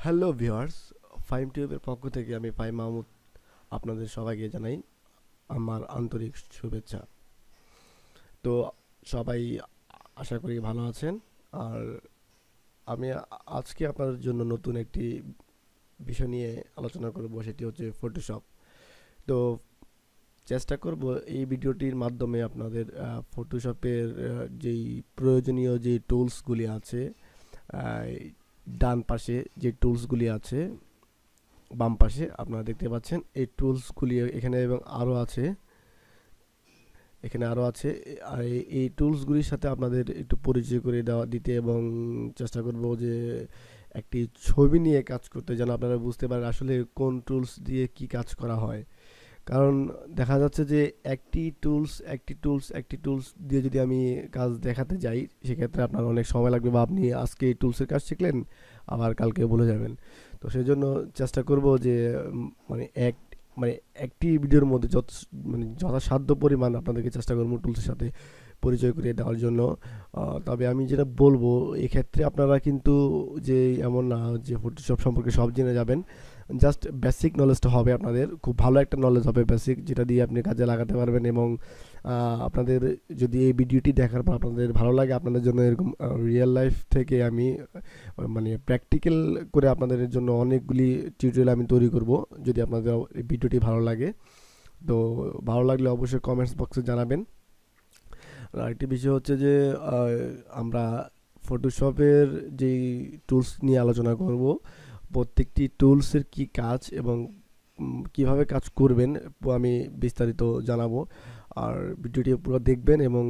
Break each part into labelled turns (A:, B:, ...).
A: Hello viewers, Faim টিউবের পক্ষ থেকে আমি ফাইম মাহমুদ আপনাদের সবাইকে জানাই আমার আন্তরিক শুভেচ্ছা। তো সবাই আশা করি ভালো আছেন। আর আমি আজকে আপনাদের জন্য নতুন একটি বিষয় নিয়ে আলোচনা করব, সেটি হচ্ছে ফটোশপ। তো চেষ্টা করব এই ভিডিওটির মাধ্যমে আপনাদের ফটোশপের যেই প্রয়োজনীয় যে টুলসগুলি আছে, আহ, ডান পাশে যে টুলসগুলি আছে, বাম পাশে আপনারা দেখতে পাচ্ছেন এই টুলসগুলি এখানে এবং আরও আছে, এখানে আরও আছে। আর এই টুলসগুলির সাথে আপনাদের একটু পরিচয় করে দিতে এবং চেষ্টা করব যে একটি ছবি নিয়ে কাজ করতে, যেন আপনারা বুঝতে পারেন আসলে কোন টুলস দিয়ে কি কাজ করা হয়। কারণ দেখা যাচ্ছে যে একটি টুলস দিয়ে যদি আমি কাজ দেখাতে যাই, সেক্ষেত্রে আপনার অনেক সময় লাগবে, বা আপনি আজকে এই টুলসের কাজ শিখলেন আবার কালকে ভুলে যাবেন। তো সেই জন্য চেষ্টা করব যে মানে মানে একটি ভিডিওর মধ্যে যথাসাধ্য পরিমাণ আপনাদেরকে চেষ্টা করবো টুলসের সাথে পরিচয় করিয়ে দেওয়ার জন্য। তবে আমি যেটা বলবো, এক্ষেত্রে আপনারা কিন্তু যে এমন না যে ফটোশপ সম্পর্কে সব জেনে যাবেন। জাস্ট বেসিক নলেজটা হবে, আপনাদের খুব ভালো একটা নলেজ হবে বেসিক, যেটা দিয়ে আপনি কাজে লাগাতে পারবেন। এবং আপনাদের যদি এই ভিডিওটি দেখার পর আপনাদের ভালো লাগে, আপনাদের জন্য এরকম রিয়েল লাইফ থেকে আমি মানে প্র্যাকটিক্যাল করে আপনাদের জন্য অনেকগুলি টিউটোরিয়াল আমি তৈরি করব, যদি আপনাদের এই ভিডিওটি ভালো লাগে। তো ভালো লাগলে অবশ্যই কমেন্টস বক্সে জানাবেন। আর আরেকটি বিষয় হচ্ছে যে আমরা ফটোশপের যেই টুলস নিয়ে আলোচনা করব, প্রত্যেকটি টুলসের কি কাজ এবং কিভাবে কাজ করবেন আমি বিস্তারিত জানাবো। আর ভিডিওটি পুরো দেখবেন, এবং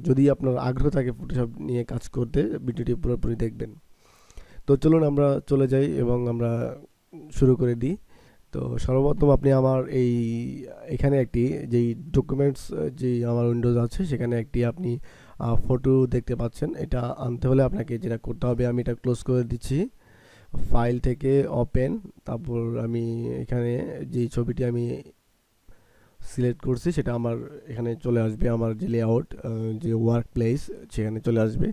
A: যদি আপনার আগ্রহ থাকে ফটোশপ নিয়ে কাজ করতে, ভিডিওটি পুরোপুরি দেখবেন। তো চলুন আমরা চলে যাই এবং আমরা শুরু করে দিই। তো সর্বপ্রথম আপনি আমার এখানে একটি যেই ডকুমেন্টস, যেই আমার উইন্ডোজ আছে, সেখানে একটি আপনি ফটো দেখতে পাচ্ছেন। এটা আনতে হলে আপনাকে যেটা করতে হবে, আমি এটা ক্লোজ করে দিচ্ছি, ফাইল থেকে ওপেন। তারপর আমি এখানে যেই ছবিটি আমি সিলেক্ট করছি সেটা আমার এখানে চলে আসবে, আমার যে লেআউট, যে ওয়ার্ক প্লেস, সেখানে চলে আসবে।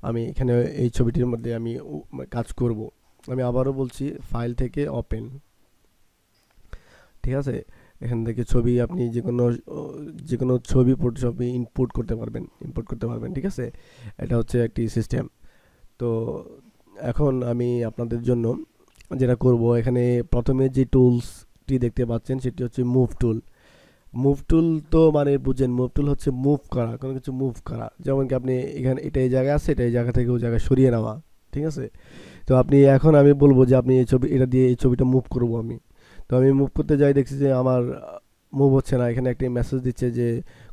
A: আমি এখানে এই ছবিটির মধ্যে আমি কাজ করব। আমি আবারও বলছি, ফাইল থেকে ওপেন, ঠিক আছে। এখান থেকে ছবি আপনি যে কোনো ছবি ফটোশপে ইম্পোর্ট করতে পারবেন, ঠিক আছে। এটা হচ্ছে একটি সিস্টেম। তো এখন আমি আপনাদের জন্য যেটা করব, এখানে প্রথমে যে টুলসটি দেখতে পাচ্ছেন সেটি হচ্ছে মুভ টুল। মুভ টুল তো মানে বুঝেন, মুভ টুল হচ্ছে মুভ করা, কোনো কিছু মুভ করা। যেমন কি আপনি এখানে এটা এই জায়গায় আছে, এটা এই জায়গা থেকে ওই জায়গায় সরিয়ে নেওয়া, ঠিক আছে। তো এখন আমি বলবো যে আপনি এটা দিয়ে এই ছবিটা মুভ করব আমি। তো আমি মুভ করতে যাই, দেখছি যে আমার মুভ হচ্ছে না। এখানে একটি মেসেজ দিচ্ছে যে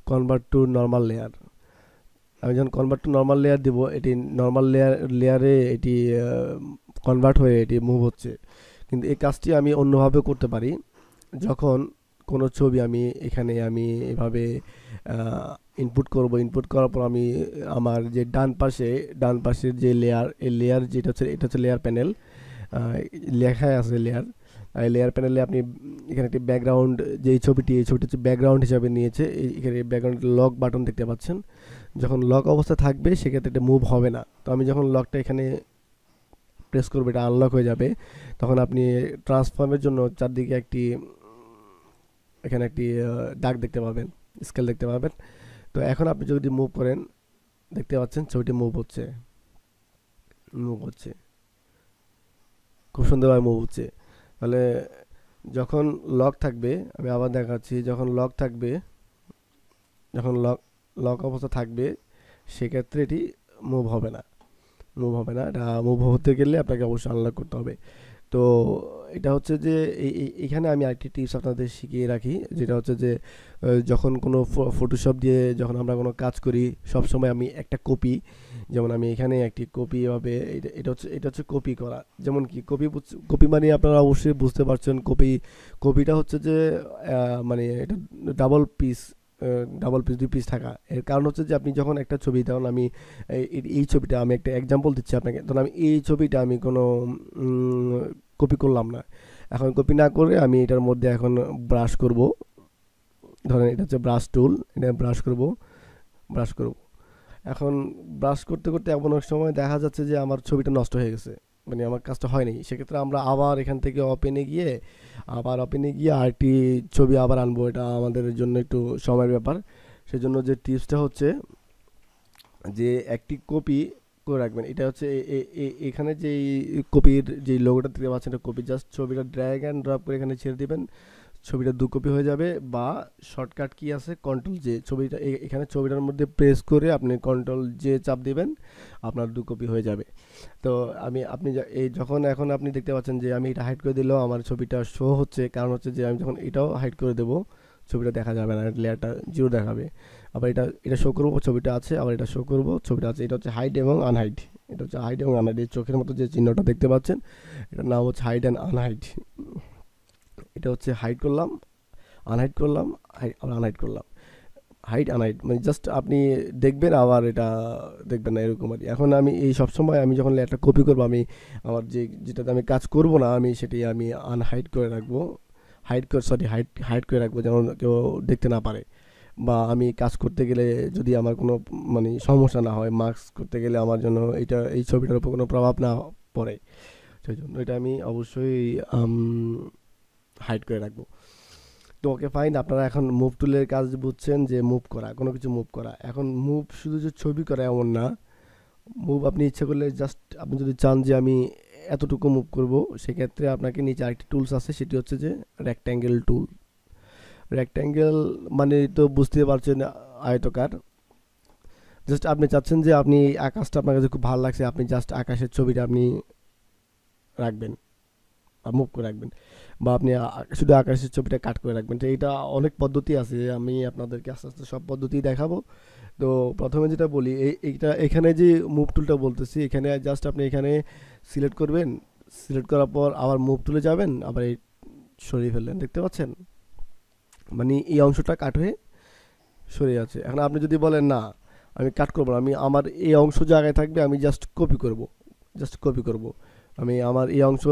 A: কনভার্ট টু নর্মাল লেয়ার। আমি যখন কনভার্ট টু নর্মাল লেয়ার দিব, এটি নর্মাল লেয়ারে এটি কনভার্ট হয়ে এটি মুভ হচ্ছে। কিন্তু এই কাজটি আমি অন্যভাবে করতে পারি। যখন কোনো ছবি আমি এভাবে ইনপুট করব, ইনপুট করার পর আমি আমার যে ডান পাশের যে লেয়ার, এই লেয়ার এটা হচ্ছে লেয়ার প্যানেল, লেখায় আছে লেয়ার। লেয়ার প্যানেলে আপনি এখানে একটি ব্যাকগ্রাউন্ড, যে এই ছবিটি হচ্ছে ব্যাকগ্রাউন্ড হিসাবে নিয়েছে। এখানে ব্যাকগ্রাউন্ড লক বাটন দেখতে পাচ্ছেন। যখন লক অবস্থা থাকবে সেক্ষেত্রে এটা মুভ হবে না। তো আমি যখন লকটা এখানে প্রেস করবো, এটা আনলক হয়ে যাবে। তখন আপনি ট্রান্সফর্মের জন্য চারদিকে এখানে একটি দাগ দেখতে পাবেন, স্কেল দেখতে পাবেন। তো এখন আপনি যদি মুভ করেন, দেখতে পাচ্ছেন ছবিটি মুভ হচ্ছে, খুব সুন্দরভাবে মুভ হচ্ছে। তাহলে যখন লক থাকবে, আমি আবার দেখাচ্ছি, যখন লক অবস্থা থাকবে, সেক্ষেত্রে এটি মুভ হবে না। এটা মুভ হতে গেলে আপনাকে অবশ্যই আনলক করতে হবে। তো এটা হচ্ছে যে এখানে আমি আরেকটি টিপস আপনাদের শিখিয়ে রাখি, যেটা হচ্ছে যে যখন কোনো ফটোশপ দিয়ে যখন আমরা কোনো কাজ করি, সবসময় আমি একটা কপি, যেমন আমি এখানে একটি কপি হবে, এটা হচ্ছে কপি করা। যেমন কি কপি মানে আপনারা অবশ্যই বুঝতে পারছেন, কপিটা হচ্ছে যে মানে এটা ডাবল পিস, দুই পিস থাকা। এর কারণ হচ্ছে যে আপনি যখন একটা ছবি, ধরুন আমি এই ছবিটা, আমি একটা এক্সাম্পল দিচ্ছি আপনাকে, ধরুন আমি এই ছবিটা আমি কোনো কপি করলাম না। এখন কপি না করে আমি এটার মধ্যে এখন ব্রাশ করব। ধরেন এটা হচ্ছে ব্রাশ টুল, এটা ব্রাশ করব। এখন ব্রাশ করতে করতে এমন এক সময় দেখা যাচ্ছে যে আমার ছবিটা নষ্ট হয়ে গেছে, মানে আমার কাজটা হয়নি, সেক্ষেত্রে আমরা আবার এখান থেকে ওপেনে গিয়ে আরেকটি ছবি আবার আনবো। এটা আমাদের জন্য একটু সময়ের ব্যাপার। সেজন্য যে টিপসটা হচ্ছে যে একটি কপি করে রাখবেন। এটা হচ্ছে এখানে যেই কপির যে লোগোটা দেখতে পাচ্ছেন, এটা কপি। জাস্ট ছবিটা ড্র্যাগ অ্যান্ড ড্রপ করে এখানে ছেড়ে দিবেন, ছবিটা 2 কপি হয়ে যাবে। বা শর্টকাট কি আছে, কন্ট্রোল জে, ছবিটা এখানে ছবিটার মধ্যে প্রেস করে আপনি কন্ট্রোল জে চাপ দিবেন, আপনার 2 কপি হয়ে যাবে। তো এই যখন এখন আপনি দেখতে পাচ্ছেন যে আমি এটা হাইড করে দিলেও আমার ছবিটা শো হচ্ছে, কারণ হচ্ছে যে আমি যখন এটাও হাইড করে দেবো ছবিটা দেখা যাবে না, লেয়ারটা জিরো দেখাবে। আবার এটা এটা শো করবো, ছবিটা আছে, আবার এটা শো করবো, ছবিটা আছে। এটা হচ্ছে হাইড এবং আনহাইড। এটা হচ্ছে হাইড এবং আনহাইড, এই চোখের মতো যে চিহ্নটা দেখতে পাচ্ছেন এটার নাম হচ্ছে হাইড অ্যান্ড আনহাইড। এটা হচ্ছে হাইড করলাম, আনহাইড করলাম, আবার আনহাইড করলাম, হাইড আনহাইড, মানে জাস্ট আপনি দেখবেন আবার এটা দেখবেন না, এরকম আর কি। এখন আমি এই সবসময় আমি যখন একটা কপি করবো, আমি আমার যেটাতে আমি কাজ করব না, আমি সেটি আমি আনহাইড করে রাখবো, হাইড করে রাখবো, যেন কেউ দেখতে না পারে। বা আমি কাজ করতে গেলে যদি আমার কোনো মানে সমস্যা না হয়, মার্কস করতে গেলে আমার জন্য এই ছবিটার উপর কোনো প্রভাব না পড়ে, সেই জন্য এটা আমি অবশ্যই হাইড করে রাখবো। তো ওকে ফাইন, আপনারা এখন মুভ টুলের কাজ বুঝছেন, যে মুভ করা, কোনো কিছু মুভ করা। এখন মুভ শুধু যে ছবি করা এমন না, মুভ আপনি ইচ্ছা করলে জাস্ট আপনি যদি চান যে আমি এতটুকু মুভ করব, সেক্ষেত্রে আপনাকে নিচে আরেকটি টুলস আছে, সেটি হচ্ছে যে রেক্ট্যাঙ্গেল টুল। রেক্ট্যাঙ্গেল মানে তো বুঝতে পারছেন, আয়তকার। জাস্ট আপনি চাচ্ছেন যে আপনি আকাশটা আপনার কাছে খুব ভালো লাগছে, আপনি জাস্ট আকাশের ছবিটা আপনি রাখবেন বা মুভ করে রাখবেন, বা আপনি শুধু আকাশের ছবিটা কাট করে রাখবেন। তো এটা অনেক পদ্ধতি আছে, আমি আপনাদেরকে আস্তে আস্তে সব পদ্ধতি দেখাবো। তো প্রথমে যেটা বলি, এইটা এখানে যে মুভ টুলটা বলতেছি, এখানে জাস্ট আপনি এখানে সিলেক্ট করবেন, সিলেক্ট করার পর আবার মুভ টুলে যাবেন, আবার এই সরিয়ে ফেললেন, দেখতে পাচ্ছেন মানে এই অংশটা কাট হয়ে সরে যাচ্ছে। এখন আপনি যদি বলেন না আমি কাট করবো না, আমি আমার এই অংশ জায়গায় থাকবে, আমি জাস্ট কপি করব, আমি আমার এই অংশ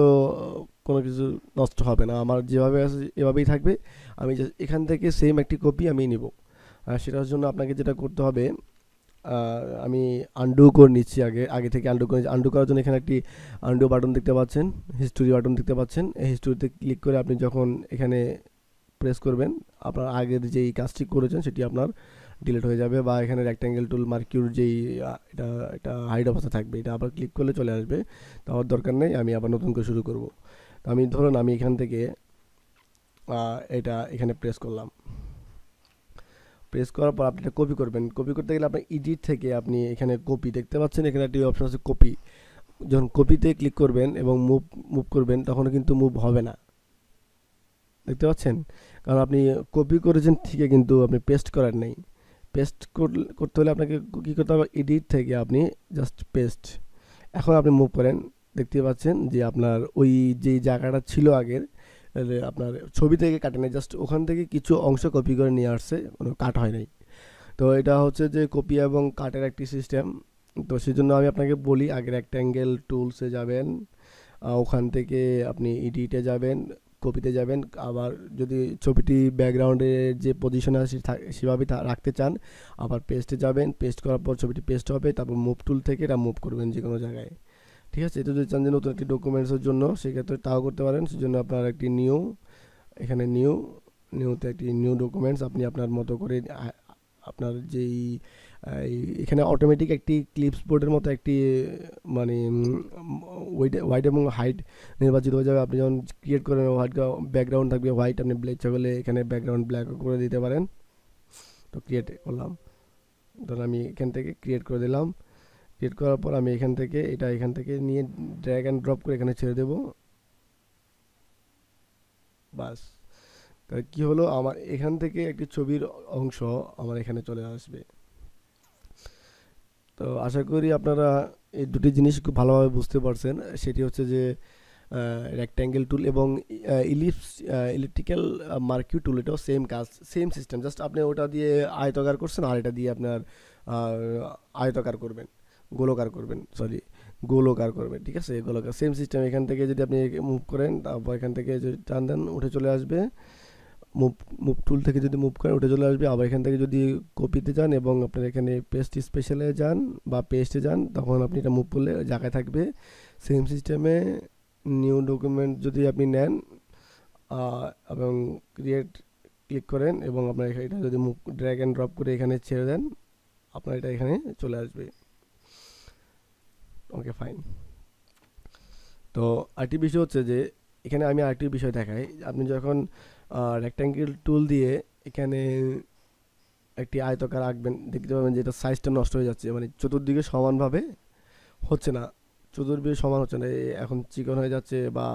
A: কোনো কিছু নষ্ট হবে না, আমার যেভাবে আছে এভাবেই থাকবে। আমি জাস্ট এখান থেকে সেম একটি কপি আমি নিব। সেটার জন্য আপনাকে যেটা করতে হবে, আমি আন্ডু করে নিচ্ছি, আগে থেকে আন্ডু করে, আন্ডু করার জন্য এখানে একটি আন্ডু বাটন দেখতে পাচ্ছেন, হিস্টোরি বাটন দেখতে পাচ্ছেন। এই হিস্টোরিতে ক্লিক করে আপনি যখন এখানে প্রেস করবেন, আপনার আগের যেই কাজটি করেছেন সেটি আপনার ডিলিট হয়ে যাবে। বা এখানে রেক্ট্যাঙ্গেল টুল মার্কিউর যেই এটা এটা হাইড অবস্থা থাকবে, এটা আবার ক্লিক করলে চলে আসবে। তো আমার দরকার নেই, আমি আবার নতুন করে শুরু করব। তো আমি ধরুন আমি এখান থেকে এটা এখানে প্রেস করলাম, প্রেস করার পর আপনি এটা কপি করবেন। কপি করতে গেলে আপনার এডিট থেকে আপনি এখানে কপি দেখতে পাচ্ছেন, এখানে একটি অপশন আছে কপি। যখন কপিতে ক্লিক করবেন এবং মুভ করবেন, তখন কিন্তু মুভ হবে না, দেখতে পাচ্ছেন, কারণ আপনি কপি করেছেন ঠিকই, কিন্তু আপনি পেস্ট করার নেই। পেস্ট করতে হলে আপনাকে কী করতে হবে, এডিট থেকে আপনি জাস্ট পেস্ট। এখন আপনি মুভ করেন, দেখতে পাচ্ছেন যে আপনার ওই যেই জায়গাটা ছিল আগের, আপনার ছবি থেকে কাটে নাই, জাস্ট ওখান থেকে কিছু অংশ কপি করে নিয়ে আসছে, কোনো কাট হয় নাই। তো এটা হচ্ছে যে কপি এবং কাটের একটি সিস্টেম। তো সেই জন্য আমি আপনাকে বলি, আগে রেক্ট্যাঙ্গেল টুলসে যাবেন, ওখান থেকে আপনি এডিটে যাবেন, কপিতে যাবেন। আবার যদি ছবিটি ব্যাকগ্রাউন্ডে যে পজিশনে আছে সেভাবে রাখতে চান, আবার পেস্টে যাবেন, পেস্ট করার পর ছবিটি পেস্ট হবে, তারপর মুভ টুল থেকে এটা মুভ করবেন যে কোনো জায়গায়, ঠিক আছে। এটা যদি চান যে নতুন একটি ডকুমেন্টসের জন্য, সেক্ষেত্রে তাও করতে পারেন। সেজন্য আপনার একটি এখানে নিউতে একটি নিউ ডকুমেন্টস আপনি আপনার মতো করে আপনার যেই এখানে অটোমেটিক একটি ক্লিপস বোর্ডের মতো একটি মানে হোয়াইট এবং হাইট নির্বাচিত হয়ে যাবে। আপনি যখন ক্রিয়েট করেন, হোয়াইট ব্যাকগ্রাউন্ড থাকবে হোয়াইট, আপনি ইচ্ছা করলে এখানে ব্যাকগ্রাউন্ড ব্ল্যাক করে দিতে পারেন। তো ক্রিয়েট করলাম, ধরুন আমি এখান থেকে ক্রিয়েট করে দিলাম। ক্রিয়েট করার পর আমি এখান থেকে নিয়ে ড্র্যাগ অ্যান্ড ড্রপ করে এখানে ছেড়ে দেবো, বাস। তাহলে কী হলো, আমার এখান থেকে একটি ছবির অংশ আমার এখানে চলে আসবে। তো আশা করি আপনারা এই দুটি জিনিস খুব ভালোভাবে বুঝতে পারছেন। সেটি হচ্ছে যে রেক্ট্যাঙ্গেল টুল এবং ইলেকট্রিক্যাল মার্কিউ টুল, এটাও সেম কাজ, সেম সিস্টেম। জাস্ট আপনি ওটা দিয়ে আয়তকার করছেন, আর এটা দিয়ে আপনার আয়তকার করবেন, গোলকার করবেন, ঠিক আছে। গোলকার সেম সিস্টেম। এখান থেকে যদি আপনি মুভ করেন, তারপর এখান থেকে যদি টান দেন, উঠে চলে আসবে। মুভ মুভ টুল থেকে যদি মুভ করেন, উঠে চলে আসবে। আবার এখান থেকে যদি কপিতে যান এবং আপনার এখানে পেস্ট স্পেশালে যান বা পেস্টে যান, তখন আপনি এটা মুভ করলে জায়গায় থাকবে। সেম সিস্টেমে নিউ ডকুমেন্ট যদি আপনি নেন এবং ক্রিয়েট ক্লিক করেন এবং আপনার এটা যদি মুভ ড্র্যাগ অ্যান্ড ড্রপ করে এখানে ছেড়ে দেন, আপনার এটা এখানে চলে আসবে। ওকে, ফাইন। তো আরেকটি বিষয় হচ্ছে যে এখানে আমি আরেকটি বিষয় দেখাই। আপনি যখন রেক্ট্যাঙ্গেল টুল দিয়ে এখানে একটি আয়তকার আঁকবেন, দেখতে পাবেন যে এটা সাইজটা নষ্ট হয়ে যাচ্ছে, মানে চতুর্দিকে সমানভাবে হচ্ছে না, চতুর্দিকে সমান হচ্ছে না, এখন চিকন হয়ে যাচ্ছে বা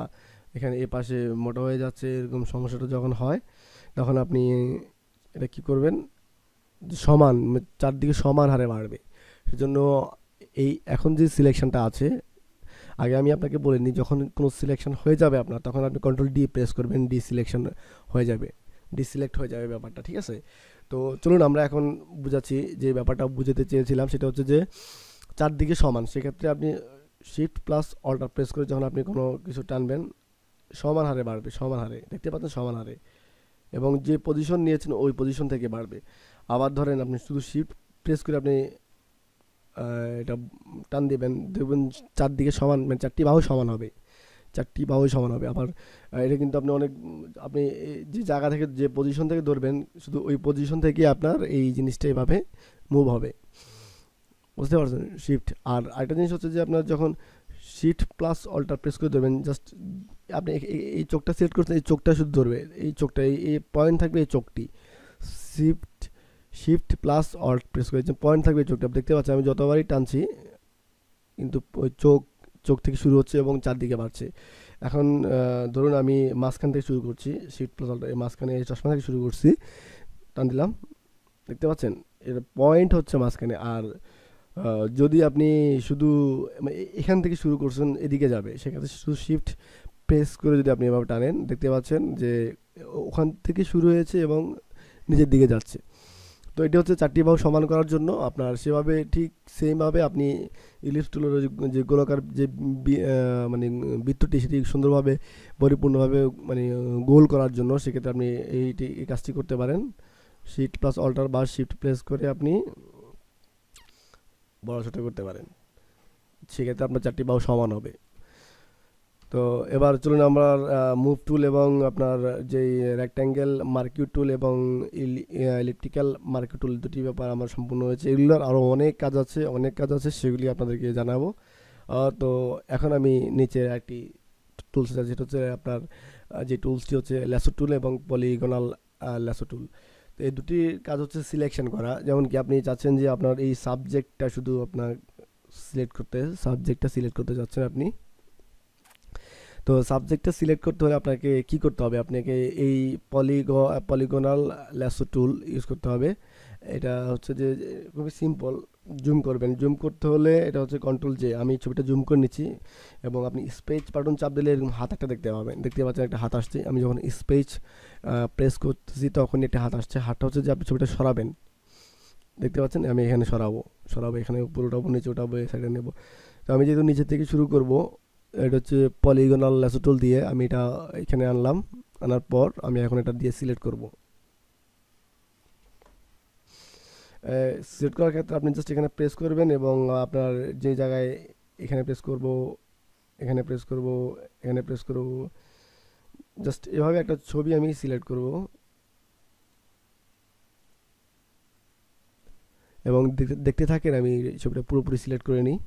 A: এখানে এ পাশে মোটা হয়ে যাচ্ছে। এরকম সমস্যাটা যখন হয় তখন আপনি এটা কি করবেন, যে সমান চারদিকে সমান হারে বাড়বে। সেজন্য এই এখন যে সিলেকশনটা আছে, আগে আমি আপনাকে বলিনি, যখন কোনো সিলেকশন হয়ে যাবে আপনার, তখন আপনি কন্ট্রোল ডি প্রেস করবেন, ডি সিলেকশন হয়ে যাবে, ডিসিলেক্ট হয়ে যাবে ব্যাপারটা, ঠিক আছে? তো চলুন আমরা এখন বুঝাচ্ছি। যে ব্যাপারটা বুঝাতে চেয়েছিলাম সেটা হচ্ছে যে চারদিকে সমান, সেক্ষেত্রে আপনি শিফট প্লাস অল্টার প্রেস করে যখন আপনি কোনো কিছু টানবেন, সমান হারে বাড়বে, সমান হারে, দেখতে পাচ্ছেন, সমান হারে, এবং যে পজিশন নিয়েছেন ওই পজিশন থেকে বাড়বে। আবার ধরেন আপনি শুধু শিফট প্রেস করে আপনি এটা টান দিবেন, দেখবেন চারদিকে সমান, মানে চারটি বাহু সমান হবে, চারটি বাহু সমান হবে। আবার এটা কিন্তু আপনি অনেক, আপনি যে জায়গা থেকে, যে পজিশন থেকে ধরবেন, শুধু ওই পজিশন থেকে আপনার এই জিনিসটা এভাবে মুভ হবে, বুঝতে পারছেন? শিফট। আর আরেকটা জিনিস হচ্ছে যে আপনার যখন শিফট প্লাস অল্টার প্রেস করে ধরবেন, জাস্ট আপনি এই চোখটা সিলেক্ট করছেন, এই চোখটা শুধু ধরবে, এই চোখটা, এই পয়েন্ট থাকবে, এই চোখটি। Shift shift plus alt press করে পয়েন্ট থাকবে এই চোখটা, দেখতে পাচ্ছেন আমি যতবারই টানছি কিন্তু ওই চোখ, চোখ থেকে শুরু হচ্ছে এবং চারদিকে বাড়ছে। এখন ধরুন আমি মাঝখান থেকে শুরু করছি, শিফট প্লাস অল্টার, মাঝখানে এই চশমা থেকে শুরু করছি, টান দিলাম, দেখতে পাচ্ছেন এর পয়েন্ট হচ্ছে মাঝখানে। আর যদি আপনি শুধু এখান থেকে শুরু করছেন, এদিকে যাবে, সেক্ষেত্রে শুধু শিফট প্রেস করে যদি আপনি এভাবে টানেন, দেখতে পাচ্ছেন যে ওখান থেকে শুরু হয়েছে এবং নিচের দিকে যাচ্ছে। তো এটি হচ্ছে চারটি বাহু সমান করার জন্য আপনার সেভাবে, ঠিক সেইভাবে আপনি ইলিপস টুলের যে গোলাকার যে মানে বৃত্তটি, সেটি সুন্দরভাবে পরিপূর্ণভাবে মানে গোল করার জন্য, সেক্ষেত্রে আপনি এই কাজটি করতে পারেন। শিফট প্লাস অল্টার বা শিফট প্রেস করে আপনি বড় ছোটো করতে পারেন, সেক্ষেত্রে আপনার চারটি বাহু সমান হবে। তো এবার চলুন আমরা মুভ টুল এবং আপনার যেই রেক্ট্যাঙ্গেল মার্কিউ টুল এবং ইলিপ্টিক্যাল মার্কিউ টুল, দুটি ব্যাপার আমার সম্পূর্ণ হয়েছে। এগুলোর আরও অনেক কাজ আছে, অনেক কাজ আছে, সেগুলি আপনাদেরকে জানাবো। তো এখন আমি নিচে একটি টুলস আছে, যেটা হচ্ছে আপনার যে টুলসটি হচ্ছে ল্যাসো টুল এবং পলিগনাল ল্যাসো টুল। তো এই দুটির কাজ হচ্ছে সিলেকশন করা। যেমন কি আপনি চাচ্ছেন যে আপনার এই সাবজেক্টটা শুধু আপনার সাবজেক্টটা সিলেক্ট করতে চাচ্ছেন আপনি। তো সাবজেক্টটা সিলেক্ট করতে হলে আপনাকে কি করতে হবে, আপনাকে এই পলিগনাল ল্যাসো টুল ইউজ করতে হবে। এটা হচ্ছে যে খুবই সিম্পল। জুম করবেন, জুম করতে হলে এটা হচ্ছে কন্ট্রোল জে, আমি ছবিটা জুম করে নিচ্ছি, এবং আপনি স্পেস বাটন চাপ দিলে এরকম হাত একটা দেখতে পাবেন, দেখতে পাচ্ছেন একটা হাত আসছে। আমি যখন স্পেস প্রেস করতেছি তখনই একটা হাত আসছে, হাতটা হচ্ছে যে আপনি ছবিটা সরাবেন, দেখতে পাচ্ছেন আমি এখানে সরাবো, এখানে উপরে উঠাবো, নিচে উঠাবো, এই সাইডে নেবো। তো আমি যেহেতু নিচে থেকে শুরু করব, এটা হচ্ছে পলিগনাল ল্যাসো টুল দিয়ে আমি এটা এখানে আনলাম, আনার পর আমি এখন এটা দিয়ে সিলেক্ট করব। সিলেক্ট করার ক্ষেত্রে আপনি জাস্ট এখানে প্রেস করবেন এবং আপনার যে জায়গায়, এখানে প্রেস করব, এখানে প্রেস করব, এখানে প্রেস করব, জাস্ট এভাবে একটা ছবি আমি সিলেক্ট করব এবং দেখতে থাকেন আমি ছবিটা পুরোপুরি সিলেক্ট করে নিই।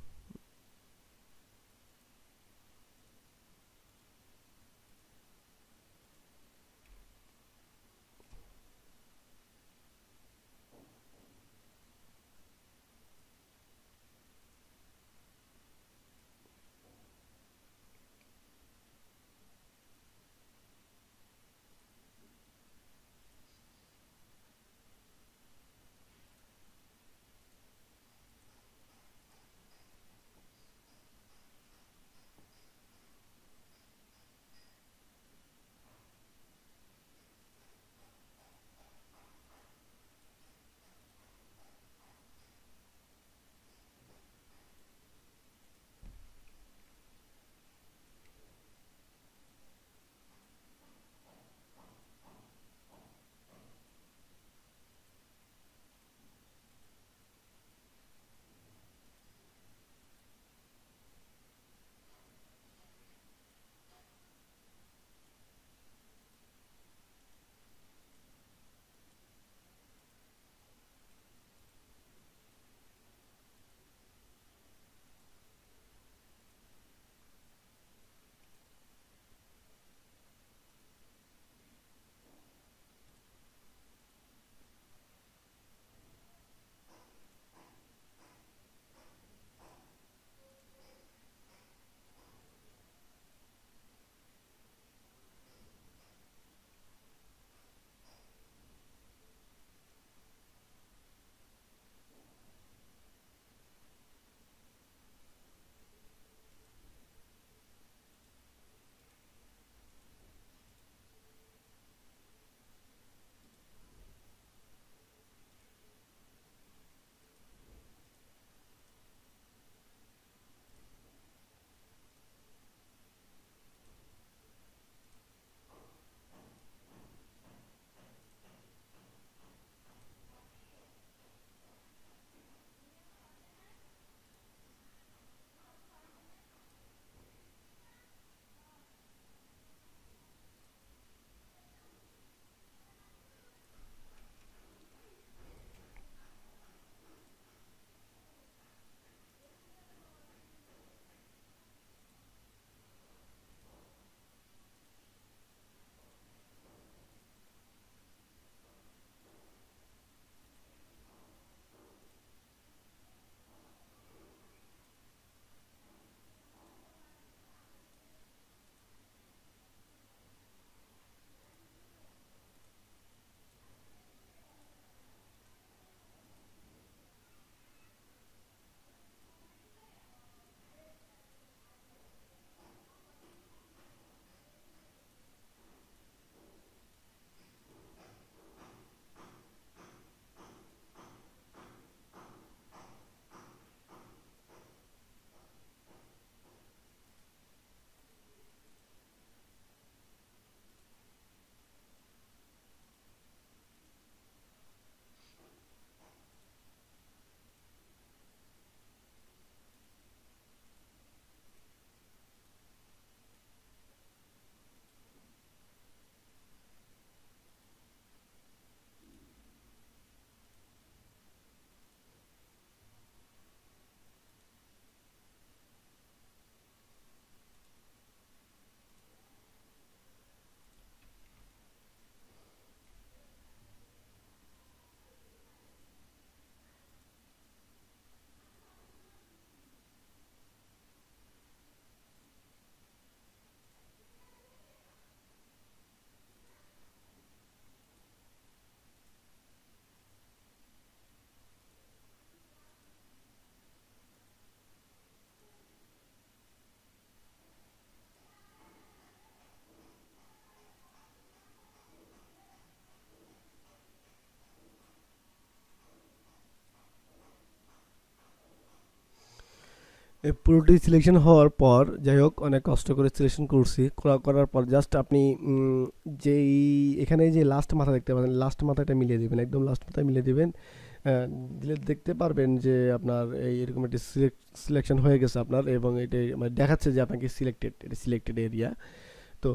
A: পুরোটি সিলেকশন হওয়ার পর যাই হোক অনেক কষ্ট করে সিলেকশন করছি, করার পর জাস্ট আপনি যেই এখানে যে লাস্ট মাথা দেখতে পাচ্ছেন, লাস্ট মাথাটা মিলিয়ে দেবেন, একদম লাস্ট মাথায় মিলিয়ে দেবেন। দিলে দেখতে পারবেন যে আপনার এই এরকম একটি সিলেকশন হয়ে গেছে আপনার, এবং এটা মানে দেখাচ্ছে যে আপনাকে সিলেক্টেড, এটা সিলেক্টেড এরিয়া। তো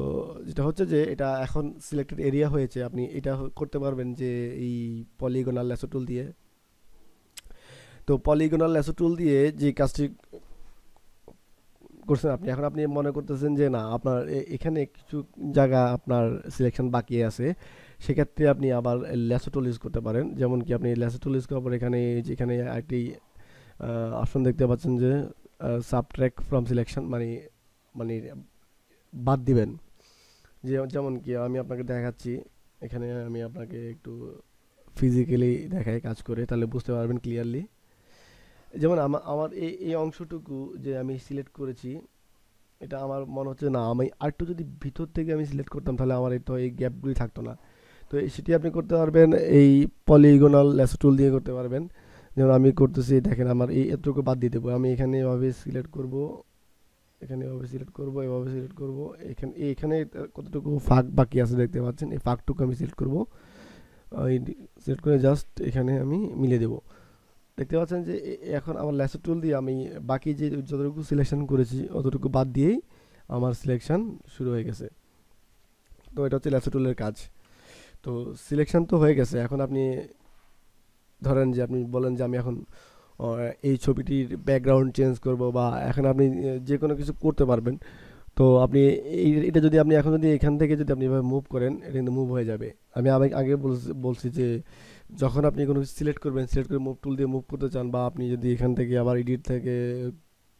A: যেটা হচ্ছে যে এটা এখন সিলেক্টেড এরিয়া হয়েছে, আপনি এটা করতে পারবেন যে এই পলিগনাল ল্যাসো টুল দিয়ে। তো পলিগনাল ল্যাসো টুল দিয়ে যে কাজটি করছেন আপনি, এখন আপনি মনে করতেছেন যে না আপনার এখানে কিছু জায়গা আপনার সিলেকশন বাকি আছে, সেক্ষেত্রে আপনি আবার ল্যাসো টুল ইউজ করতে পারেন। যেমন কি আপনি ল্যাসো টুল ইউজ করার পর এখানে যেখানে একটি অপশন দেখতে পাচ্ছেন যে সাবট্র্যাক্ট ফ্রম সিলেকশন, মানে মানে বাদ দিবেন। যেমন কি আমি আপনাকে দেখাচ্ছি, এখানে আমি আপনাকে একটু ফিজিক্যালি দেখাই কাজ করে, তাহলে বুঝতে পারবেন ক্লিয়ারলি। যেমন আমার এই অংশটুকু যে আমি সিলেক্ট করেছি, এটা আমার মনে হচ্ছে না আমি আরেকটু যদি ভিতর থেকে আমি সিলেক্ট করতাম তাহলে আমার তো এই গ্যাপগুলি থাকতো না। তো সেটি আপনি করতে পারবেন এই পলিগনাল ল্যাসো টুল দিয়ে করতে পারবেন। যেমন আমি করতেছি, দেখেন আমার এই এতটুকু বাদ দিয়ে দেবো, আমি এখানে এভাবে সিলেক্ট করব, এখানে এভাবে সিলেক্ট করব, এভাবে সিলেক্ট করব, এখানে এখানে কতটুকু ফাঁক বাকি আছে দেখতে পাচ্ছেন, এই ফাঁকটুকু আমি সিলেক্ট করব, এই সিলেক্ট করে জাস্ট এখানে আমি মিলিয়ে দেবো। দেখতে পাচ্ছেন যে এখন আমার ল্যাসো টুল দিয়ে আমি বাকি যে যতটুকু সিলেকশন করেছি অতটুকু বাদ দিয়েই আমার সিলেকশন শুরু হয়ে গেছে। তো এটা হচ্ছে ল্যাসো টুলের কাজ। তো সিলেকশন তো হয়ে গেছে, এখন আপনি ধরেন যে আপনি বলেন যে আমি এখন এই ছবিটির ব্যাকগ্রাউন্ড চেঞ্জ করব, বা এখন আপনি যে কোনো কিছু করতে পারবেন। তো আপনি এটা যদি আপনি এখন যদি এখান থেকে যদি আপনি এভাবে মুভ করেন, এটা কিন্তু মুভ হয়ে যাবে। আমি আগে বলছি যে যখন আপনি কোনো কিছু সিলেক্ট করবেন, সিলেক্ট করে মুভ টুল দিয়ে মুভ করতে চান, বা আপনি যদি এখান থেকে আবার এডিট থেকে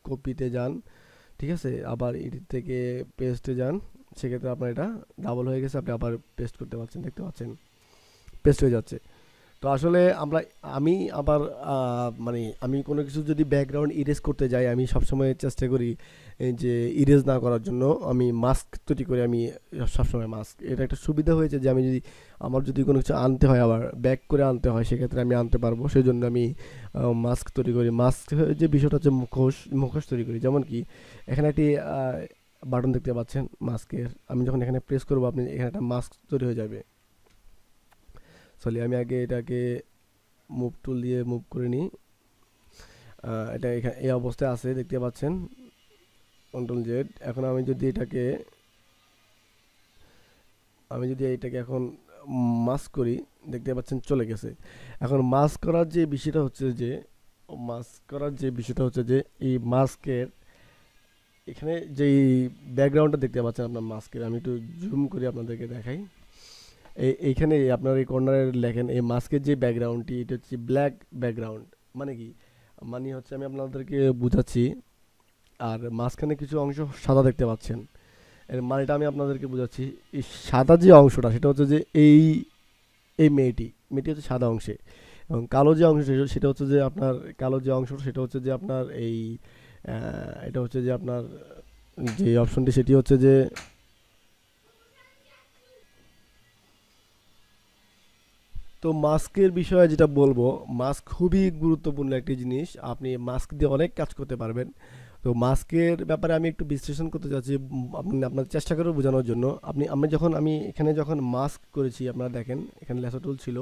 A: কপিতে যান, ঠিক আছে, আবার এডিট থেকে পেস্টে যান, সেক্ষেত্রে আপনার এটা ডাবল হয়ে গেছে, আপনি আবার পেস্ট করতে পারছেন, দেখতে পাচ্ছেন পেস্ট হয়ে যাচ্ছে। তো আসলে আমি আবার মানে আমি কোনো কিছু যদি ব্যাকগ্রাউন্ড ইরেজ করতে যাই, আমি সবসময় চেষ্টা করি এই যে ইরেজ না করার জন্য আমি মাস্ক তৈরি করি। আমি সবসময় মাস্ক, এটা একটা সুবিধা হয়েছে যে আমি যদি আমার যদি কোনো কিছু আনতে হয় আবার ব্যাক করে আনতে হয়, সেক্ষেত্রে আমি আনতে পারবো, সেই জন্য আমি মাস্ক তৈরি করি। মাস্ক যে বিষয়টা হচ্ছে মুখোশ, মুখোশ তৈরি করি। যেমন কি এখানে একটি বাটন দেখতে পাচ্ছেন মাস্কের, আমি যখন এখানে প্রেস করবো আপনি এখানে একটা মাস্ক তৈরি হয়ে যাবে। সরি, আমি আগে এটাকে মুভ টুল দিয়ে মুভ করে নিই। এটা এখানে এই অবস্থায় আছে দেখতে পাচ্ছেন, কন্ট্রোল জেড। এখন আমি যদি এটাকে এখন মাস্ক করি, দেখতে পাচ্ছেন চলে গেছে। এখন মাস্ক করার যে বিষয়টা হচ্ছে যে এই মাস্কের এখানে যেই ব্যাকগ্রাউন্ডটা দেখতে পাচ্ছেন আপনার মাস্কের, আমি একটু জুম করে আপনাদেরকে দেখাই। এইখানে আপনার এই কর্নারে লেখেন এই মাস্কের যে ব্যাকগ্রাউন্ডটি, এটা হচ্ছে ব্ল্যাক ব্যাকগ্রাউন্ড। মানে কি, মানে হচ্ছে আমি আপনাদেরকে বুঝাচ্ছি, আর মাঝখানে কিছু অংশ সাদা দেখতে পাচ্ছেন, এর মানেটা আমি আপনাদেরকে বুঝাচ্ছি। এই সাদা যে অংশটা সেটা হচ্ছে যে এই এই মেয়েটি হচ্ছে সাদা অংশে, এবং কালো যে অংশ সেটা হচ্ছে যে আপনার কালো যে অংশ সেটা হচ্ছে যে আপনার এই এটা হচ্ছে যে আপনার যে অপশনটি সেটি হচ্ছে যে, তো মাস্কের বিষয়ে যেটা বলবো, মাস্ক খুবই গুরুত্বপূর্ণ একটি জিনিস, আপনি মাস্ক দিয়ে অনেক কাজ করতে পারবেন। তো মাস্কের ব্যাপারে আমি একটু বিশ্লেষণ করতে চাচ্ছি, আপনি আপনার চেষ্টা করে বোঝানোর জন্য। আমি এখানে যখন মাস্ক করেছি, আপনারা দেখেন এখানে ল্যাসো টুল ছিল,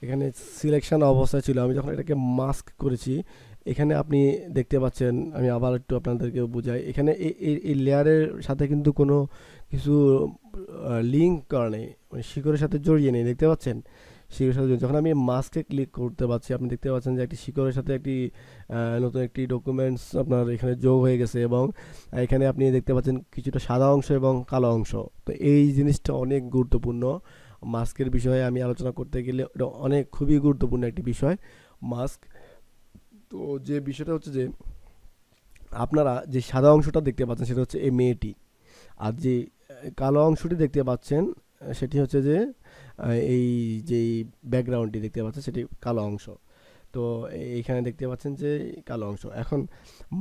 A: এখানে সিলেকশন অবস্থায় ছিল, আমি যখন এটাকে মাস্ক করেছি এখানে আপনি দেখতে পাচ্ছেন, আমি আবার একটু আপনাদেরকে বুঝাই, এখানে এই লেয়ারের সাথে কিন্তু কোনো কিছু লিঙ্ক করা নেই, মানে শিকড়ের সাথে জড়িয়ে নেই, দেখতে পাচ্ছেন শিকড়ের সাথে যখন আমি মাস্কে ক্লিক করতে পারছি, আপনি দেখতে পাচ্ছেন যে একটি শিকড়ের সাথে একটি নতুন একটি ডকুমেন্টস আপনার এখানে যোগ হয়ে গেছে, এবং এখানে আপনি দেখতে পাচ্ছেন কিছুটা সাদা অংশ এবং কালো অংশ। তো এই জিনিসটা অনেক গুরুত্বপূর্ণ। মাস্কের বিষয়ে আমি আলোচনা করতে গেলে এটা অনেক খুবই গুরুত্বপূর্ণ একটি বিষয়, মাস্ক। তো যে বিষয়টা হচ্ছে যে আপনারা যে সাদা অংশটা দেখতে পাচ্ছেন সেটা হচ্ছে এই মেয়েটি, আর যে কালো অংশটি দেখতে পাচ্ছেন সেটি হচ্ছে যে এই যে ব্যাকগ্রাউন্ডটি দেখতে পাচ্ছেন সেটি কালো অংশ। তো এইখানে দেখতে পাচ্ছেন যে কালো অংশ। এখন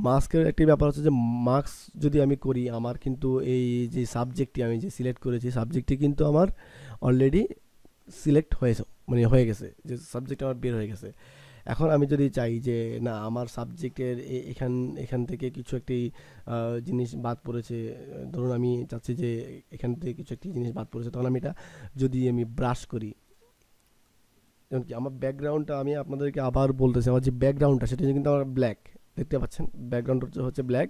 A: মাস্কের একটি ব্যাপার হচ্ছে যে মাস্ক যদি আমি করি, আমার কিন্তু এই যে সাবজেক্টটি আমি যে সিলেক্ট করেছি সাবজেক্টটি কিন্তু আমার অলরেডি সিলেক্ট হয়েছে, মানে হয়ে গেছে, যে সাবজেক্ট আমার বের হয়ে গেছে। এখন আমি যদি চাই যে না আমার সাবজেক্টের এখান এখান থেকে কিছু একটি জিনিস বাদ পড়েছে, ধরুন আমি চাচ্ছি যে এখান থেকে কিছু একটি জিনিস বাদ পড়েছে, তখন আমি এটা যদি আমি ব্রাশ করি, যেমন কি আমার ব্যাকগ্রাউন্ডটা আমি আপনাদেরকে আবার বলতেছি, আমার যে ব্যাকগ্রাউন্ডটা সেটা কিন্তু আমার ব্ল্যাক, দেখতে পাচ্ছেন ব্যাকগ্রাউন্ড হচ্ছে ব্ল্যাক,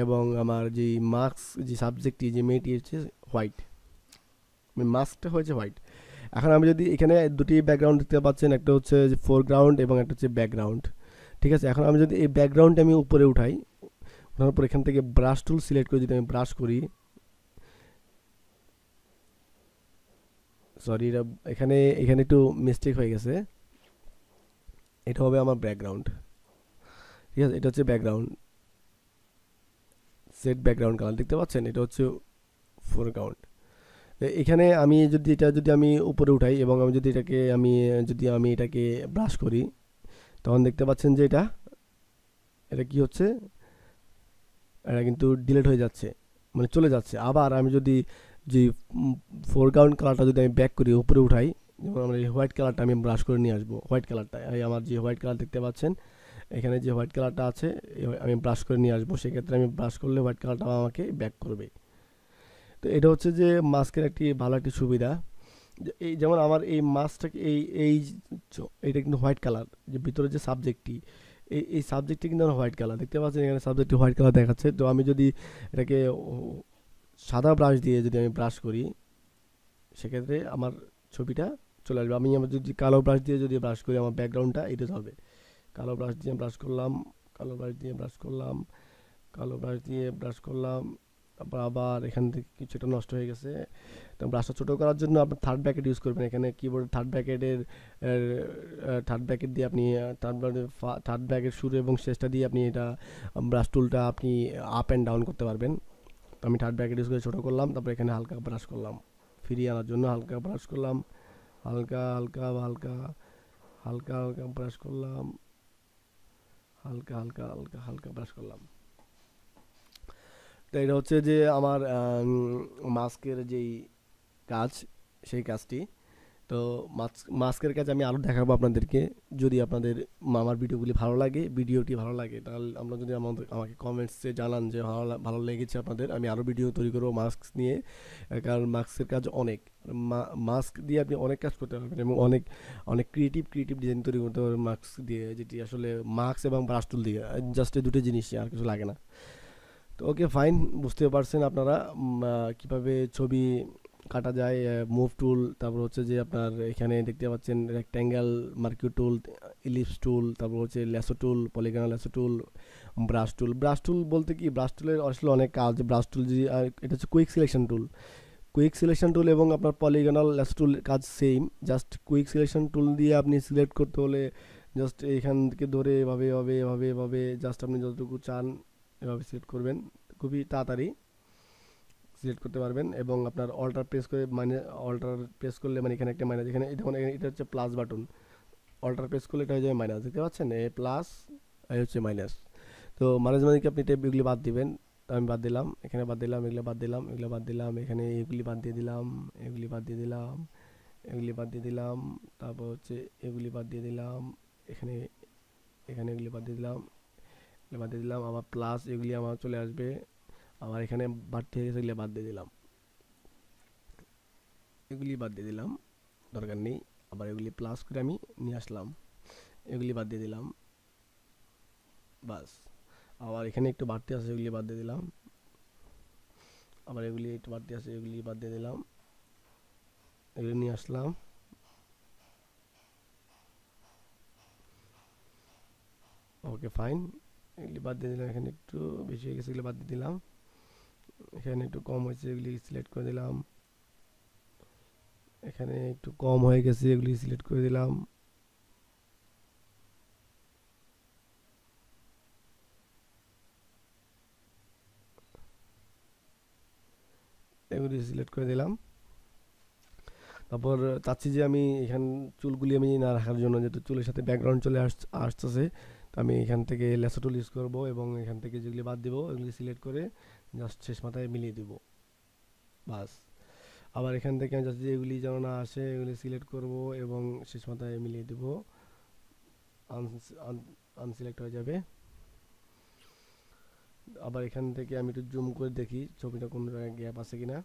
A: এবং আমার যে মার্কস যে সাবজেক্টটি যে মেয়েটি হচ্ছে হোয়াইট, মাস্কটা হয়েছে হোয়াইট। এখন আমি যদি এখানে দুটি ব্যাকগ্রাউন্ড দেখতে পাচ্ছেন, একটা হচ্ছে ফোরগ্রাউন্ড এবং একটা হচ্ছে ব্যাকগ্রাউন্ড, ঠিক আছে। এখন আমি যদি এই ব্যাকগ্রাউন্ডটা আমি উপরে উঠাই, ওঠানোর পর এখান থেকে ব্রাশ টুল সিলেক্ট করে যদি আমি ব্রাশ করি, সরি এটা এখানে এখানে একটু মিস্টেক হয়ে গেছে, এটা হবে আমার ব্যাকগ্রাউন্ড, ঠিক আছে। এটা হচ্ছে ব্যাকগ্রাউন্ড, সেট ব্যাকগ্রাউন্ড কালার দেখতে পাচ্ছেন, এটা হচ্ছে ফোরগ্রাউন্ড। এখানে আমি যদি এটা যদি আমি উপরে উঠাই এবং আমি যদি এটাকে আমি যদি আমি এটাকে ব্রাশ করি, তখন দেখতে পাচ্ছেন যে এটা এটা কি হচ্ছে, এটা কিন্তু ডিলিট হয়ে যাচ্ছে, মানে চলে যাচ্ছে। আবার আমি যদি যে ফোরগ্রাউন্ড কালারটা যদি আমি ব্যাক করি উপরে উঠাই, যেমন আমরা এই হোয়াইট কালারটা আমি ব্রাশ করে নিয়ে আসবো, হোয়াইট কালারটা এই আমার যে হোয়াইট কালার দেখতে পাচ্ছেন, এখানে যে হোয়াইট কালারটা আছে আমি ব্রাশ করে নিয়ে আসবো, সেক্ষেত্রে আমি ব্রাশ করলে হোয়াইট কালারটা আমাকে ব্যাক করবে। তো এটা হচ্ছে যে মাস্কের একটি ভালো একটি সুবিধা, এই যেমন আমার এই মাছটাকে এই এইটা কিন্তু হোয়াইট কালার, যে ভিতরে যে সাবজেক্টটি এই সাবজেক্টটি কিন্তু আমার হোয়াইট কালার দেখতে পাচ্ছেন, এখানে সাবজেক্টটি হোয়াইট কালার দেখাচ্ছে। তো আমি যদি এটাকে সাদা ব্রাশ দিয়ে যদি আমি ব্রাশ করি, সেক্ষেত্রে আমার ছবিটা চলে আসবে। আমি আমার যদি কালো ব্রাশ দিয়ে যদি ব্রাশ করি, আমার ব্যাকগ্রাউন্ডটা এটা হবে। কালো ব্রাশ দিয়ে ব্রাশ করলাম, কালো ব্রাশ দিয়ে ব্রাশ করলাম, কালো ব্রাশ দিয়ে ব্রাশ করলাম, তারপর আবার এখান থেকে কিছুটা নষ্ট হয়ে গেছে। তো ব্রাশটা ছোটো করার জন্য আপনি থার্ড ব্র্যাকেট ইউজ করবেন, এখানে কিবোর্ডে থার্ড ব্র্যাকেট দিয়ে আপনি থার্ড ব্র্যাকেট শুরু এবং শেষটা দিয়ে আপনি এটা ব্রাশ টুলটা আপনি আপ অ্যান্ড ডাউন করতে পারবেন। তো আমি থার্ড ব্র্যাকেট ইউজ করে ছোটো করলাম, তারপর এখানে হালকা ব্রাশ করলাম, ফিরিয়ে আনার জন্য হালকা ব্রাশ করলাম, হালকা হালকা হালকা হালকা হালকা ব্রাশ করলাম, হালকা হালকা হালকা হালকা ব্রাশ করলাম। তো এটা হচ্ছে যে আমার মাস্কের যেই কাজ, সেই কাজটি। তো মাস্কের কাজ আমি আরও দেখাবো আপনাদেরকে। যদি আপনাদের আমার ভিডিওগুলি ভালো লাগে, ভিডিওটি ভালো লাগে, তাহলে আপনারা যদি আমাকে কমেন্টসে জানান যে ভালো লেগেছে আপনাদের, আমি আরও ভিডিও তৈরি করবো মাস্ক নিয়ে। কারণ মাস্কের কাজ অনেক, মাস্ক দিয়ে আপনি অনেক কাজ করতে পারবেন এবং অনেক অনেক ক্রিয়েটিভ ডিজাইন তৈরি করতে পারবেন মাস্ক দিয়ে, যেটি আসলে মাস্ক এবং ব্রাশ টুল দিয়ে, জাস্ট এই দুটো জিনিস, আর কিছু লাগে না। তো ওকে ফাইন, বুঝতে পারছেন আপনারা কিভাবে ছবি কাটা যায়। মুভ টুল, তারপর হচ্ছে যে আপনার এখানে দেখতে পাচ্ছেন রেক্ট্যাঙ্গেল মার্কিউ টুল, ইলিপস টুল, তারপর হচ্ছে ল্যাসো টুল, পলিগনাল ল্যাসো টুল, ব্রাশ টুল বলতে কি, ব্রাশ টুলের আসলে অনেক কাজ। ব্রাশ টুল যে এটা হচ্ছে quick selection tool, quick selection tool এবং আপনার পলিগনাল ল্যাসো টুল কাজ same, just quick selection tool দিয়ে আপনি সিলেক্ট করতে হলে জাস্ট এখান থেকে ধরে এভাবে এভাবে এভাবে এভাবে জাস্ট আপনি যতটুকু চান এভাবে সিলেক্ট করবেন, খুবই তাড়াতাড়ি সিলেক্ট করতে পারবেন। এবং আপনার অল্টার প্রেস করে, মানে অল্টার প্রেস করলে মানে এখানে একটা মাইনাস, এখানে দেখুন এটা হচ্ছে প্লাস বাটন, অল্টার প্রেস করলে এটা হয়ে যাবে মাইনাস, দেখতে পাচ্ছেন এ প্লাস, এই হচ্ছে মাইনাস। তো মাঝে মাঝে কি আপনি এগুলি বাদ দিবেন, তো আমি বাদ দিলাম, এখানে বাদ দিলাম, এগুলো বাদ দিলাম, এগুলো বাদ দিলাম, এখানে এগুলি বাদ দিয়ে দিলাম, এগুলি বাদ দিয়ে দিলাম, এগুলি বাদ দিয়ে দিলাম, তারপর হচ্ছে এগুলি বাদ দিয়ে দিলাম, এখানে এখানে এগুলি বাদ দিয়ে দিলাম, এগুলি বাদ দিয়ে দিলাম, আবার প্লাস এগুলি আমার চলে আসবে, আবার এখানে বাড়তি হয়ে গেছে, এগুলি বাদ দিয়ে দিলাম, এগুলি বাদ দিয়ে দিলাম, দরকার নেই। আবার এগুলি প্লাস করে আমি নিয়ে আসলাম, এগুলি বাদ দিয়ে দিলাম, বাস। আবার এখানে একটু বাড়তি আছে, এগুলি বাদ দিয়ে দিলাম, আবার এগুলি একটু বাড়তি আছে, এগুলি বাদ দিয়ে দিলাম, এগুলি নিয়ে আসলাম, ওকে ফাইন। এগুলি বাদ দিয়ে দিলাম, এখানে একটু বেশি হয়ে গেছে, এগুলি বাদ দিয়ে দিলাম, এখানে একটু কম হয়েছে, এগুলি সিলেক্ট করে দিলাম, এখানে একটু কম হয়ে গেছে, এগুলি সিলেক্ট করে দিলাম, এগুলি সিলেক্ট করে দিলাম। তারপর চাচ্ছি যে আমি এখান চুলগুলি আমি না রাখার জন্য, যেহেতু চুলের সাথে ব্যাকগ্রাউন্ড চলে আসতেছে, তো আমি এখান থেকে ল্যাসো টুল ইউজ করবো এবং এখান থেকে যেগুলি বাদ দিব এগুলি সিলেক্ট করে জাস্ট শেষ মাথায় মিলিয়ে দিব, বাস। আবার এখান থেকে আমি জাস্ট যে এগুলি যেন না আসে এগুলি সিলেক্ট করব এবং শেষ মাথায় মিলিয়ে দিব, আনসিলেক্ট হয়ে যাবে। আবার এখান থেকে আমি একটু জুম করে দেখি ছবিটা কোন জায়গায় গ্যাপ আছে কিনা।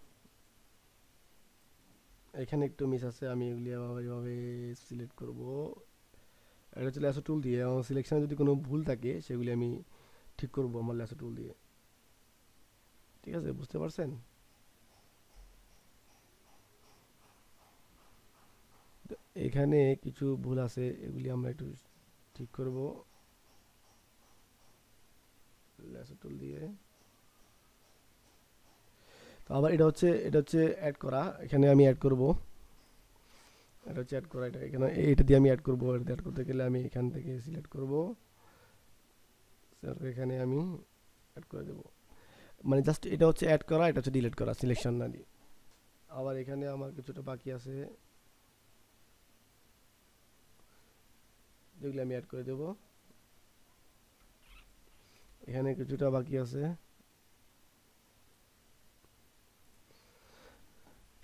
A: এখানে একটু মিস আছে, আমি এগুলি আবার এভাবে সিলেক্ট করব। এটা হচ্ছে ল্যাসো টুল দিয়ে, আমার সিলেকশনে যদি কোনো ভুল থাকে সেগুলি আমি ঠিক করব আমার ল্যাসো টুল দিয়ে। ঠিক আছে, বুঝতে পারছেন? তো এখানে কিছু ভুল আছে, এগুলি আমরা একটু ঠিক করব ল্যাসো টুল দিয়ে। তো আবার এটা হচ্ছে অ্যাড করা, এখানে আমি অ্যাড করব। এটা হচ্ছে অ্যাড করা, এটা এখানে এটা দিয়ে আমি অ্যাড করব। এটা অ্যাড করতে গেলে আমি এখান থেকে সিলেক্ট করব, এখানে আমি অ্যাড করে দেব। মানে জাস্ট এটা হচ্ছে অ্যাড করা, এটা হচ্ছে ডিলিট করা, সিলেকশন না দিয়ে। আবার এখানে আমার কিছুটা বাকি আছে, যেগুলো আমি অ্যাড করে দেব। এখানে কিছুটা বাকি আছে।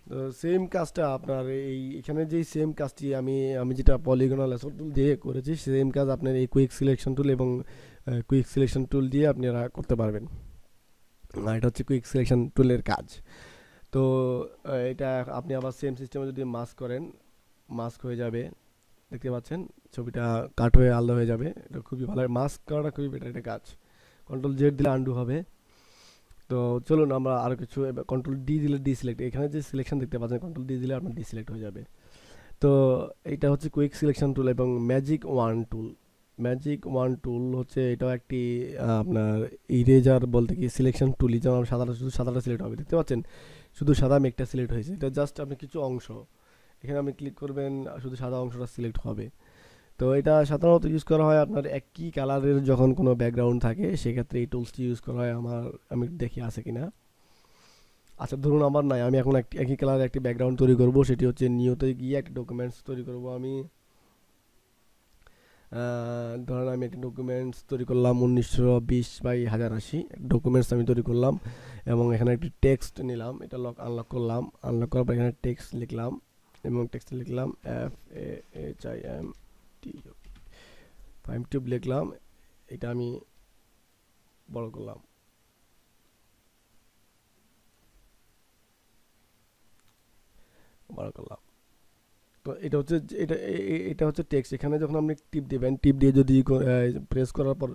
A: তো সেম কাজটা আপনার এই এখানে যেই সেম কাজটি আমি আমি যেটা পলিগনাল অ্যাসেট টুল দিয়ে করেছি, সেম কাজ আপনার এই কুইক সিলেকশন টুল এবং কুইক সিলেকশন টুল দিয়ে আপনারা করতে পারবেন। এটা হচ্ছে কুইক সিলেকশন টুলের কাজ। তো এটা আপনি আবার সেম সিস্টেমে যদি মাস্ক করেন, মাস্ক হয়ে যাবে, দেখতে পাচ্ছেন ছবিটা কাট হয়ে আলাদা হয়ে যাবে। এটা খুবই ভালো, মাস্ক করাটা খুবই বেটার একটা কাজ। কন্ট্রোল জেড দিলে আন্ডু হবে। তো চলুন আমরা আরও কিছু, কন্ট্রোল ডি দিলে ডিসিলেক্ট, এখানে যে সিলেকশন দেখতে পাচ্ছেন কন্ট্রোল ডি দিলে আপনার ডিসিলেক্ট হয়ে যাবে। তো এটা হচ্ছে কুইক সিলেকশন টুল এবং ম্যাজিক ওয়ান টুল। ম্যাজিক ওয়ান টুল হচ্ছে এটাও একটি আপনার ইরেজার বলতে কি সিলেকশন টুলই, যেমন সাদাটা শুধু সাদাটা সিলেক্ট হবে, দেখতে পাচ্ছেন শুধু সাদা মেঘটা সিলেক্ট হয়েছে। এটা জাস্ট আপনি কিছু অংশ, এখানে আপনি ক্লিক করবেন শুধু সাদা অংশটা সিলেক্ট হবে। তো এটা সাধারণত ইউজ করা হয় আপনার একই কালারের যখন কোনো ব্যাকগ্রাউন্ড থাকে, সেক্ষেত্রে এই টুলসটি ইউজ করা হয়। আমি দেখি আছে কিনা। আচ্ছা ধরুন আমার নাই, আমি এখন একই কালারের একটি ব্যাকগ্রাউন্ড তৈরি করব, সেটি হচ্ছে নিয়তে গিয়ে একটি ডকুমেন্টস তৈরি করব আমি। ধরেন আমি একটি ডকুমেন্টস তৈরি করলাম 1920/1080 ডকুমেন্টস আমি তৈরি করলাম, এবং এখানে একটি টেক্সট নিলাম, এটা আনলক করলাম। আনলক করার পর এখানে টেক্সট লিখলাম, এবং টেক্সট লিখলাম FAHIM ফাইম টিউব লিখলাম। এটা আমি বড় করলাম, বড় করলাম। তো এটা হচ্ছে এটা হচ্ছে টেক্সট। এখানে যখন আপনি টিপ দিবেন, টিপ দিয়ে যদি প্রেস করার পর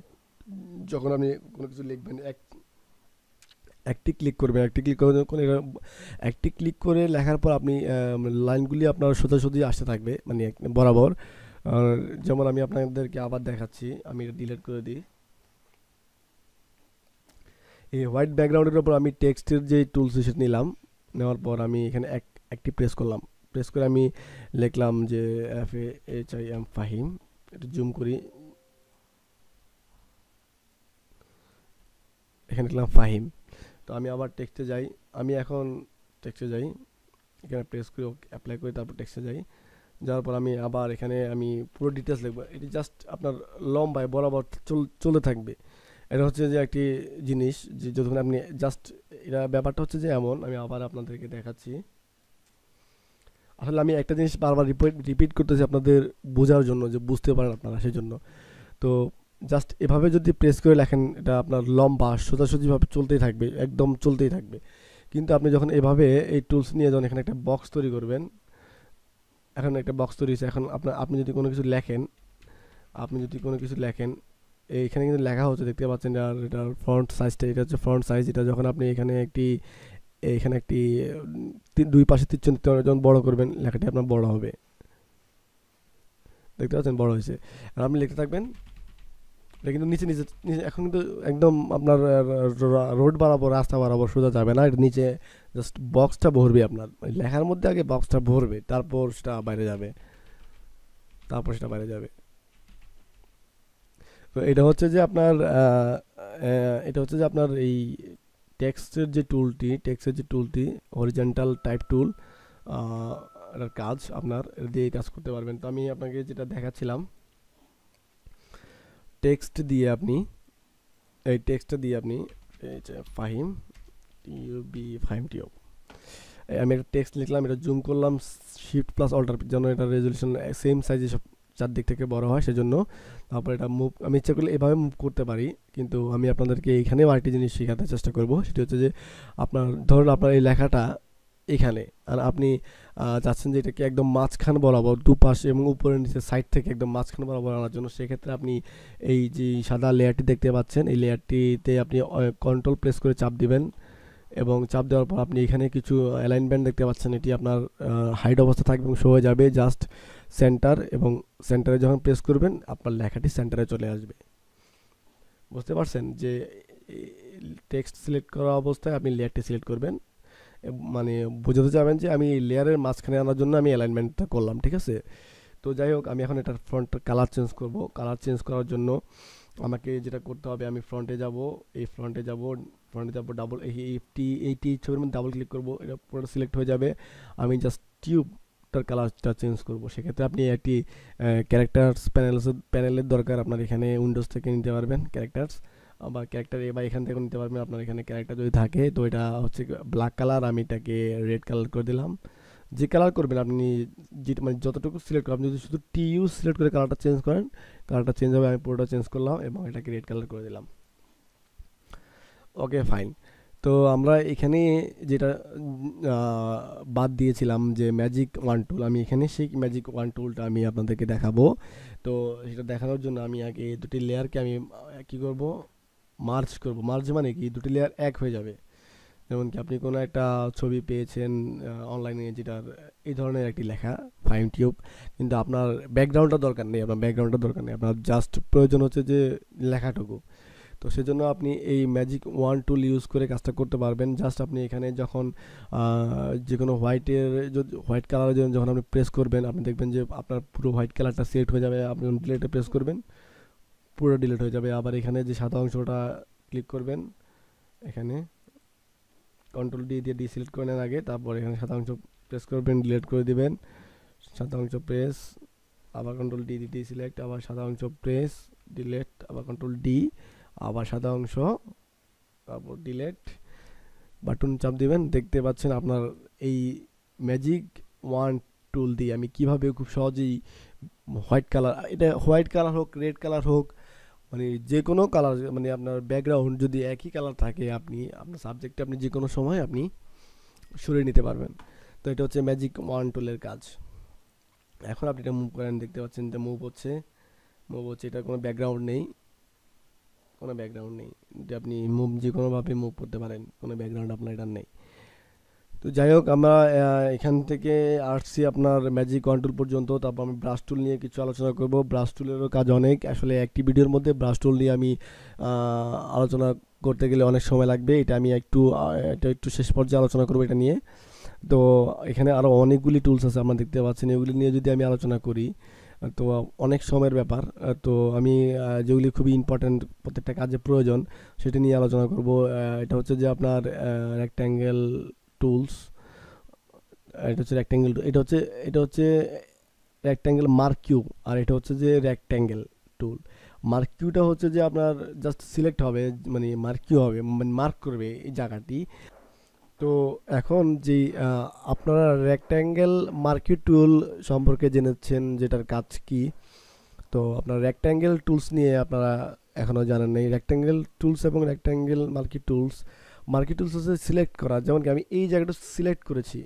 A: যখন আপনি কোনো কিছু লিখবেন, একটি ক্লিক করবেন, একটি ক্লিক করে লেখার পর আপনি লাইনগুলি আপনার সোজাসুজি আসতে থাকবে, মানে বরাবর। আর যেমন আমি আপনাদেরকে আবার দেখাচ্ছি, আমি এটা ডিলিট করে দিই। এই হোয়াইট ব্যাকগ্রাউন্ডের উপর আমি টেক্সটের যে টুলস সেটা নিলাম, নেওয়ার পর আমি এখানে একটি প্রেস করলাম। প্রেস করে আমি লিখলাম যে FAHIM ফাহিম, একটু জুম করি, এখানে লিখলাম ফাহিম। তো আমি আবার টেক্সটে যাই, আমি এখন টেক্সটে যাই, এখানে প্রেস করে অ্যাপ্লাই করি, তারপর টেক্সটে যাই। যাওয়ার পর আমি আবার এখানে আমি পুরো ডিটেলস লিখবো। এটি জাস্ট আপনার লম্বায় বরাবর চলতে থাকবে। এটা হচ্ছে যে একটি জিনিস যে যখন আপনি জাস্ট, এটা ব্যাপারটা হচ্ছে যে এমন, আমি আবার আপনাদেরকে দেখাচ্ছি। আসলে আমি একটা জিনিস বারবার রিপিট করতেছি আপনাদের বোঝার জন্য, যে বুঝতে পারেন আপনারা সেই জন্য। তো জাস্ট এভাবে যদি প্রেস করে লেখেন, এটা আপনার লম্বা সোজাসুজিভাবে চলতেই থাকবে, একদম চলতেই থাকবে। কিন্তু আপনি যখন এভাবে এই টুলস নিয়ে যখন এখানে একটা বক্স তৈরি করবেন, এখন একটা বক্স তৈরি হয়েছে, এখন আপনি যদি কোনো কিছু লেখেন, এইখানে কিন্তু লেখা হচ্ছে, দেখতে পাচ্ছেন। আর এটার ফন্ট সাইজটা, এটা হচ্ছে ফন্ট সাইজ। এটা যখন আপনি এখানে একটি দুই পাশে তীর যখন বড় করবেন, লেখাটি আপনার বড় হবে, দেখতে পাচ্ছেন বড় হয়েছে। আর আপনি লিখতে থাকবেন, এটা কিন্তু নিচে নিচে নিচে এখন কিন্তু একদম আপনার রোড বরাবর, রাস্তা বরাবর সোজা যাবে না, এটা নিচে জাস্ট বক্সটা ভরবে, আপনার লেখার মধ্যে আগে বক্সটা ভরবে, তারপর সেটা বাইরে যাবে, তো এটা হচ্ছে যে আপনার এই টেক্সটের যে টুলটি হরিজন্টাল টাইপ টুল, এটার কাজ আপনার এটা দিয়ে কাজ করতে পারবেন। তো আমি আপনাকে যেটা দেখাচ্ছিলাম, টেক্সট দিয়ে আপনি এই টেক্সটটা দিয়ে আপনি এই যে ফাহিম ফাহিম টিউব, আমি একটা টেক্সট লিখলাম, এটা জুম করলাম, শিফট প্লাস অল্টার, যেন এটা রেজলিউশন সেম সাইজে সব চারদিক থেকে বড় হয় সেজন্য। তারপর এটা মুভ আমি ইচ্ছা করলে এভাবে মুভ করতে পারি, কিন্তু আমি আপনাদেরকে এখানেও আরেকটি জিনিস শেখাতে চেষ্টা করব। সেটি হচ্ছে যে আপনার ধরুন আপনার এই লেখাটা এখানে, আর আপনি চাচ্ছেন যে এটাকে একদম মাঝখান বরাবর দুপাশে এবং উপরে নিচে সাইড থেকে একদম মাঝখান বরাবর আনার জন্য, সেক্ষেত্রে আপনি এই যে সাদা লেয়ারটি দেখতে পাচ্ছেন, এই লেয়ারটিতে আপনি কন্ট্রোল প্রেস করে চাপ দিবেন, এবং চাপ দেওয়ার পর আপনি এখানে কিছু অ্যালাইনমেন্ট দেখতে পাচ্ছেন, এটি আপনার হাইড অবস্থা থাকবে এবং শো হয়ে যাবে জাস্ট সেন্টার, এবং সেন্টারে যখন প্রেস করবেন আপনার লেখাটি সেন্টারে চলে আসবে। বুঝতে পারছেন যে টেক্সট সিলেক্ট করা অবস্থায় আপনি লেয়ারটি সিলেক্ট করবেন, মানে বোঝাতে যাবেন যে আমি লেয়ারের মাঝখানে আনার জন্য আমি অ্যালাইনমেন্টটা করলাম, ঠিক আছে। তো যাই হোক, আমি এখন এটার ফ্রন্টের কালার চেঞ্জ করব। কালার চেঞ্জ করার জন্য আমাকে যেটা করতে হবে, আমি ফ্রন্টে যাব, এই ফ্রন্টে যাব ডাবল এইটি ছবির মধ্যে ডাবল ক্লিক করব, এটা পুরো সিলেক্ট হয়ে যাবে। আমি জাস্ট টিউবটার কালারটা চেঞ্জ করব। সেক্ষেত্রে আপনি একটি ক্যারেক্টার্স প্যানেলের দরকার, আপনার এখানে উইন্ডোজ থেকে নিতে পারবেন ক্যারেক্টার্স, বা ক্যারেক্টার বা এখান থেকে নিতে পারবেন। আপনার এখানে ক্যারেক্টার যদি থাকে, তো এটা হচ্ছে ব্ল্যাক কালার, আমি এটাকে রেড কালার করে দিলাম। যে কালার করবেন আপনি, যেটা মানে যতটুকু সিলেক্ট করেন, আপনি যদি শুধু টিইউ সিলেক্ট করে কালারটা চেঞ্জ করেন, কালারটা চেঞ্জ হবে। আমি পুরোটা চেঞ্জ করলাম এবং এটাকে রেড কালার করে দিলাম। ওকে, ফাইন। তো আমরা এখানে যেটা বাদ দিয়েছিলাম যে ম্যাজিক ওয়ান টুল, আমি এখানে সেই ম্যাজিক ওয়ান টুলটা আমি আপনাদেরকে দেখাবো। তো সেটা দেখানোর জন্য আমি আগে দুটি লেয়ারকে আমি কী করব, মার্জ করব। মার্জ মানে কি, দুটি লেয়ার এক হয়ে যাবে। যেমন কি আপনি কোনো একটা ছবি পেয়েছেন অনলাইনে, যেটার এই ধরনের একটি লেখা ফাইন টিউব, কিন্তু আপনার ব্যাকগ্রাউন্ডটা দরকার নেই, আপনার জাস্ট প্রয়োজন হচ্ছে যে লেখাটুকু। তো সেজন্য আপনি এই ম্যাজিক ওয়ান টুল ইউজ করে কাজটা করতে পারবেন। জাস্ট আপনি এখানে যখন যে কোনো হোয়াইট কালারের জন্য যখন আপনি প্রেস করবেন, আপনি দেখবেন যে আপনার পুরো হোয়াইট কালারটা সিলেক্ট হয়ে যাবে। আপনি ডিলেটে প্রেস করবেন, পুরো ডিলিট হয়ে যাবে। আবার এখানে যে সাদা অংশটা ক্লিক করবেন, এখানে কন্ট্রোল ডি দিয়ে সিলেক্ট করে নেন আগে, তারপর এখানে সাদা অংশ প্রেস করবেন, ডিলিট করে দিবেন। সাদা অংশ প্রেস, আবার কন্ট্রোল ডি সিলেক্ট, আবার সাদা অংশ প্রেস, ডিলিট, আবার কন্ট্রোল ডি, আবার সাদা অংশ, তারপর ডিলিট বাটন চাপ দিবেন। দেখতে পাচ্ছেন আপনার এই ম্যাজিক ওয়ান টুল দিয়ে আমি কিভাবে খুব সহজেই হোয়াইট কালার, এটা হোয়াইট কালার হোক, রেড কালার হোক, মানে যে কোনো কালার, মানে আপনার ব্যাকগ্রাউন্ড যদি একই কালার থাকে, আপনি আপনার সাবজেক্টে আপনি যে কোনো সময় আপনি সরিয়ে নিতে পারবেন। তো এটা হচ্ছে ম্যাজিক ওয়ান টুলের কাজ। এখন আপনি এটা মুভ করেন, দেখতে পাচ্ছেন এটা মুভ হচ্ছে। এটা কোনো ব্যাকগ্রাউন্ড নেই, এটা আপনি যে কোনোভাবে মুভ করতে পারেন, কোনো ব্যাকগ্রাউন্ড আপনার এটার নেই। তো যাই হোক, আমরা এখান থেকে আসছি আপনার ম্যাজিক ওয়ান টুল পর্যন্ত। তারপর আমি ব্রাশ টুল নিয়ে কিছু আলোচনা করব। ব্রাশ টুলেরও কাজ অনেক, আসলে একটি ভিডিওর মধ্যে ব্রাশ টুল নিয়ে আমি আলোচনা করতে গেলে অনেক সময় লাগবে। এটা আমি একটু শেষ পর্যায়ে আলোচনা করব এটা নিয়ে। তো এখানে আরও অনেকগুলি টুলস আছে আপনারা দেখতে পাচ্ছেন, এগুলি নিয়ে যদি আমি আলোচনা করি তো অনেক সময়ের ব্যাপার। তো আমি যেগুলি খুবই ইম্পর্ট্যান্ট, প্রত্যেকটা কাজে প্রয়োজন, সেটা নিয়ে আলোচনা করব। এটা হচ্ছে যে আপনার রেক্ট্যাঙ্গেল টুলস, এটা হচ্ছে রেক্ট্যাঙ্গেল মার্ক কিউ, আর এটা হচ্ছে যে রেক্ট্যাঙ্গেল টুল। মার্ক কিউটা হচ্ছে যে আপনার জাস্ট সিলেক্ট হবে, মানে মার্ক কিউ হবে, মানে মার্ক করবে এই জায়গাটি। তো এখন যে আপনারা রেক্ট্যাঙ্গেল মার্কিউ টুল সম্পর্কে জেনেছেন, যেটার কাজ কি। তো আপনার রেক্ট্যাঙ্গেল টুলস নিয়ে আপনারা এখনও জানেন নেই। রেক্ট্যাঙ্গেল টুলস এবং রেক্ট্যাঙ্গেল মার্কি টুলস হচ্ছে সিলেক্ট করা, যেমন কি আমি এই জায়গাটা সিলেক্ট করেছি,